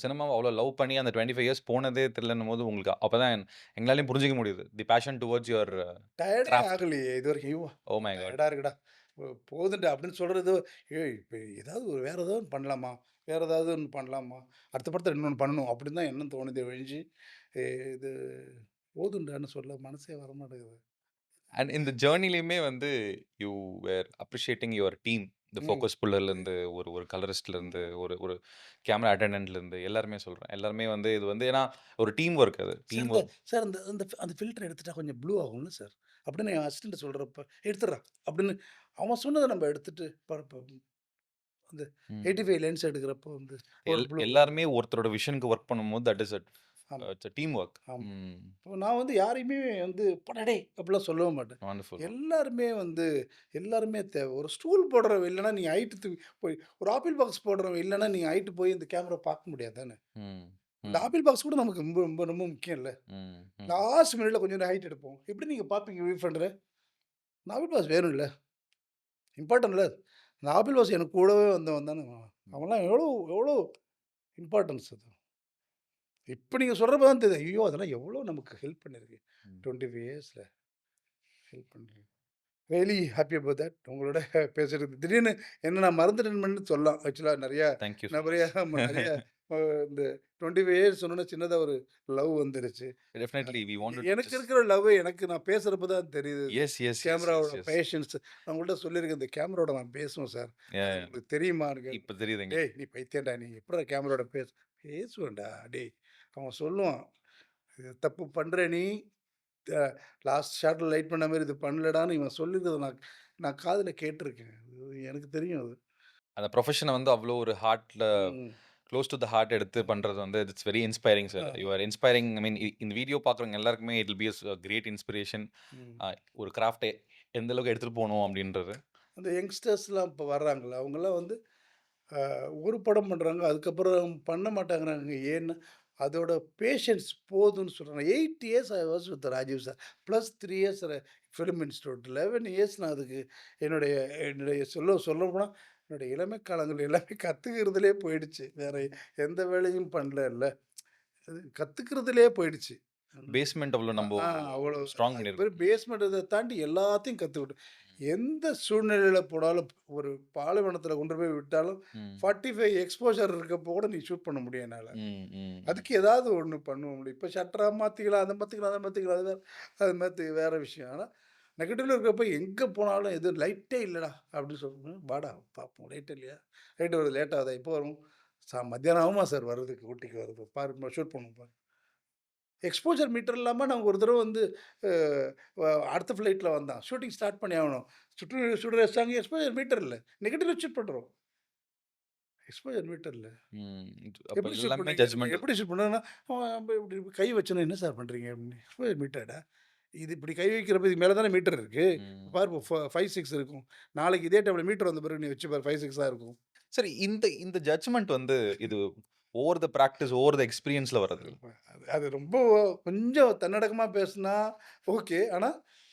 சினிமாவ அவ்வளோ லவ் பண்ணி அந்த 25 இயர்ஸ் போனதே தெரியலன்னும்போது உங்களுக்கு அப்பதான் எங்களாலயும் புரிஞ்சுக்க முடியுது. The passion towards your tired craft. ஆகலையே இதுவரைக்கும். ஐயோ! Oh my God! டயர்டா இருக்குடா. போதும்டா அப்படின்னு சொல்றது, ஏய் இப்ப ஏதாவது வேற ஏதாவது ஒண்ணு பண்ணலாமா? வேற ஏதாவது ஒண்ணு பண்ணலாமா? அடுத்த படத்துல இன்னொன்னு பண்ணணும் அப்படின்னு தான் எண்ணம் தோணுதே ஒழிஞ்சு, எ இது போதும்டான்னு சொல்ல மனசே வரமாட்டேங்குது. அண்ட் இந்த ஜர்னிலயுமே வந்து you were appreciating your team. இந்த ம். ஃபோக்கஸ் புல்லர்லேருந்து ஒரு ஒரு கலரிஸ்ட்லேருந்து ஒரு ஒரு கேமரா அட்டெண்டன்ட்லேருந்து எல்லாருமே சொல்றேன். எல்லாருமே வந்து இது வந்து ஏன்னா ஒரு டீம் ஒர்க் அது. சார் டீம் இந்த ஒர்க். சார் அந்த அந்த அந்த ஃபில்டர் எடுத்துட்டா கொஞ்சம் ப்ளூ ஆகும்ல சார். அப்படின்னு என் அசிஸ்டன்ட் சொல்றப்ப, எடுத்துடுறா அப்படின்னு அவன் சொன்னத நம்ம எடுத்துட்டு அந்த ம். 85 லென்ஸ் எடுக்கிறப்போ வந்து ஒரு ப்ளூ எல்லாருமே ஒருத்தரோட விஷனுக்கு ஒர்க் பண்ணும்போது தட் இஸ் ஆமா, இட்ஸ் டீம் ஒர்க். ஆமா. ம். இப்போ நான் வந்து யாரையுமே வந்து "போடா டேய்" அப்படிலாம் சொல்லவே மாட்டேன். வண்டர்ஃபுல். எல்லாருமே வந்து எல்லாருமே தேவை. ஒரு ஸ்டூல் போடுறவன் இல்லன்னா, நீ ஹைட் போய் ஒரு ஆப்பிள் பாக்ஸ் போடுறவன் இல்லன்னா, நீங்க ஹைட் போய் இந்த கேமரா பார்க்க முடியாது தானே! ம். இந்த ம். ஆப்பிள் பாக்ஸ் கூட நமக்கு ரொம்ப ரொம்ப ரொம்ப முக்கியம் இல்ல. ம். ம். லாஸ்ட் மினிட்ல கொஞ்சம் ஹைட் எடுப்போம். எப்படி நீங்க பார்ப்பீங்க வியூ ஃபிண்டர? இந்த ஆப்பிள் பாக்ஸ் வேணும்ல. இம்பார்ட்டன்ட்ல. அந்த ஆப்பிள் பாக்ஸ் எனக்கு கூடவே வந்தவன் தானே அவன். அவன்லாம் எவ்வளோ எவ்வளோ இம்பார்ட்டன்ஸ் அது. இப்ப நீங்க சொல்றப்ப தான் தெரியுது. ஐயோ! அதெல்லாம் எவ்வளோ நமக்கு ஹெல்ப் பண்ணிருக்கு. ம். 25 இயர்ஸ்ல ஹெல்ப் பண்ணிருக்கு. Really happy about that. உங்களோட பேசுறது திடீர்னு என்ன நான் மறந்துட்டேன்னு சொல்லலாம். ஆக்சுவலா நெறையா தேங்க் யூ ஸோ நெறைய மச். நெறைய இந்த 25 இயர்ஸ் சொன்னோனே சின்னதா ஒரு லவ் வந்துருச்சு. டெஃபினெட்லி வி வாண்டட் டு எனக்கு ஜஸ்ட் இருக்கிற லவ் எனக்கு நான் பேசுறப்ப தான் தெரியுது. எஸ், எஸ், எஸ், எஸ், கேமராவோட எஸ். பேஷன்ஸ். நான் உங்கள்ட்ட சொல்லியிருக்கேன். இந்த கேமராவோட நான் பேசுவேன் சார். அது யாஹ்! உங்களுக்கு தெரியுமான்னு கேட்டேன். இப்ப தெரியுது "டேய்! எங்களுக்கு. நீ பைத்தியம்டா நீ. எப்புட்றா கேமராவோட பேசுவேன்டா டேய்." அவன் சொல்லுவான். "இது தப்பு பண்ற நீ. அ லாஸ்ட் ஷாட்ல லைட் பண்ண மாரி இது பண்ணலடான்னு" இவன் சொல்லியிருக்கிறத நான் நான் காதுல கேட்டுருக்கேன். அது எனக்கு தெரியும் அது. அந்த ப்ரொஃபஷன வந்து அவ்ளோ ஒரு ஹார்ட்ல ம். க்ளோஸ் டூ த ஹார்ட் எடுத்து பண்றது வந்து it's very inspiring sir. You ஆமா. Are inspiring. ஐ மீன் இந்த வீடியோ பார்க்குறவங்க எல்லாருக்குமே it will be great inspiration. ம். ஒரு கிராஃப்ட்ட எந்த அளவுக்கு எடுத்துட்டு போணும் அப்படின்றது. அந்த யங்ஸ்டர்ஸ்லாம் இப்ப வர்றாங்கல்ல, அவங்கலாம் வந்து அ ஒரு படம் பண்றாங்க. அதுக்கப்புறம் பண்ண மாட்டேங்கிறாங்க. ஏன்னா, அதோட பேஷன்ஸ் போதும்ன்னு சொல்றாங்க. 8 years I was with Rajiv sir. Plus 3 years film institute. 11 years நான் அதுக்கு என்னுடைய என்னுடைய சொல்லப்போனா, என்னுடைய இளமை காலங்கள் எல்லாமே கத்துக்கிறதுலயே போயிடுச்சு. வேற எந்த வேலையும் பண்ணலல்ல. அது கத்துக்கிறதுலயே போயிடுச்சு. ம். பேஸ்மெண்ட் அவ்ளோ நம்போ அவ்வளோ ஸ்ட்ராங் அது பேரு பண்ணியிருக்கோம். பேஸ்மெண்ட் இத தாண்டி எல்லாத்தையும் கத்துக்கிட்டோம். எந்த சூழ்நிலையில போனாலும் ஒரு பாலைவனத்தில கொண்டு போய் விட்டாலும், ம். 45 எக்ஸ்போஷர் இருக்கப்போ கூட நீ ஷூட் பண்ண முடியும் என்னால. ம். ம். ம். அதுக்கு ஏதாவது ஒண்ணு பண்ணுவ முடியும். இப்ப ஷட்டரா மாத்திக்கலாம், அத மாத்திக்கலாம், அத மாத்திக்கலாம். அது வேற விஷயம். ஆனா, நெகட்டிவ்ல இருக்கிறப்ப எங்க போனாலும் எதுவும் லைட்டே இல்லடா! அப்படின்னு சொல்லும்போது, வாடா பார்ப்போம். லைட் இல்லையா? லைட் வருது லேட் ஆகுதா? எப்போ வரும்? மத்தியானம் ஆகுமா சார் வர்றதுக்கு, ஊட்டிக்கு வர்றது. பாரு ஷூட் பண்ணுவோம் பாரு. எக்ஸ்போஜர் மீட்டர் இல்லாம நாங்க ஒரு தடவ வந்து அ வ அடுத்த ஃப்ளைட்ல வந்தான். ஷூட்டிங் ஸ்டார்ட் பண்ணி ஆகணும். சுட வச்சாங்க. எக்ஸ்போஜர் மீட்டர் இல்ல. நெகட்டிவ்ல ஷூட் பண்றோம். எக்ஸ்போஜர் மீட்டர் இல்ல. ம். அப்ப எப்படி ஷூட் எல்லாமே பண்ணுவீங்க? ஜட்ஜ்மெண்டல். எப்படி ஷூட் பண்ணுவேன்னா, இப்படி கை வச்சோனே, "என்ன சார் பண்றீங்க?" அப்படின்னு. எக்ஸ்போஜர் மீட்டர்டா. இது இப்படி கை வைக்கிறப்ப இதுக்கு மேல தானே மீட்டர் இருக்கு. ம். பாரு 5, 6 இருக்கும். நாளைக்கு இதே டேபிள்ல மீட்டர் வந்த பிறகு நீ வச்சு பாரு 5, 6ஆ இருக்கும். சரி, இந்த இந்த ஜட்ஜ்மெண்ட் வந்து இது over the practice, over the எக்ஸ்பீரியன்ஸ்ல வர்றது. அது அது ரொம்ப கொஞ்சம் தன்னடக்கமா பேசுனா ஓகே. ஆனா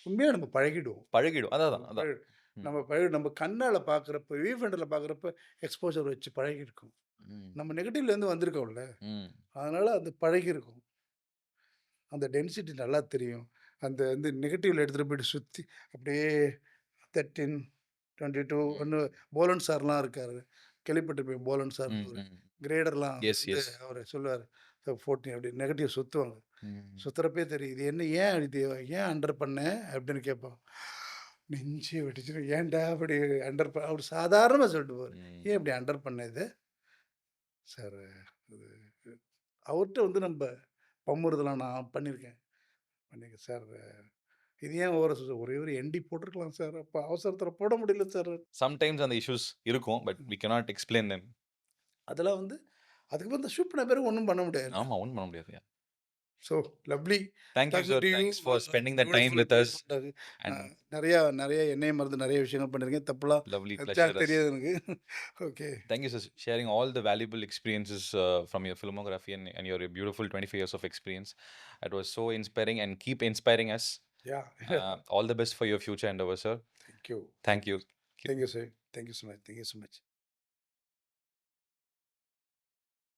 உண்மையா நம்ம பழகிடுவோம். பழகிடும். அதான், நம்ம அதான். ம். நம்ம கண்ணால பார்க்குறப்ப, வியூ ஃபிண்டர்ல பார்க்குறப்ப எக்ஸ்போஷர் வச்சு பழகியிருக்கும். ம். நம்ம நெகட்டிவ்லேருந்து வந்திருக்கோம்ல. ம். அதனால அது பழகியிருக்கும். அந்த டென்சிட்டி நல்லா தெரியும். அந்த வந்து நெகட்டிவ்ல எடுத்துட்டு போயிட்டு சுத்தி அப்படியே 13, 22 ம். ஒண்ணு போலன் சார்லாம் இருக்காரு. கேள்விப்பட்டிருப்பீங்க போலன் சார்ன்னு ம். ஒரு ம். கிரேடர்லாம் எஸ், வந்து எஸ். அவரு சொல்லுவாரு. 14 அப்படி நெகட்டிவ் சுத்துவாங்க. ம். சுத்துறப்பயே தெரியும். இது என்ன ஏன் அண்டர் பண்ண? அப்படின்னு கேட்பான். நெஞ்சே வெடிச்சிரும். ஏன்டா அப்படி அவரு சாதாரணமா சொல்லிட்டு போவாரு. ம். ஏன் இப்படி அண்டர் பண்ண இத? சார் அது அவர்ட்ட வந்து நம்ப பம்முறுதலாம் நான் பண்ணியிருக்கேன். சார் இது ஏன் ஒரே ஒரு என்டி போட்டுருக்கலாம் சார். அப்ப அவசரத்துல போட முடியல சார். சம்டைம்ஸ் அந்த இஷ்யூஸ் இருக்கும். But we cannot explain them. அதெல்லாம் வந்து அதுக்கப்புறம் இந்த ஷூட் பண்ண பிறகு ஒண்ணும் பண்ண முடியாதுல்ல. ஆமா. ஒண்ணும் பண்ண முடியாது. So lovely thank you talking sir. To you. Thanks for spending the time beautiful with us beautiful a and நெறையா நெறைய எண்ணெய மருந்து நெறைய விஷயங்கள் பண்ணியிருக்கீங்க. தப்புலாம் லவ்லி பிளஷர் அஸ். தெரியாது எனக்கு. Okay. Thank you for sharing all the valuable experiences from your filmography and your beautiful 25 years of experience. It was so inspiring and keep inspiring us. Yeah! All the best for your future endeavors, sir. Thank you. Thank you. Thank you sir. Thank you so much. Thank you so much.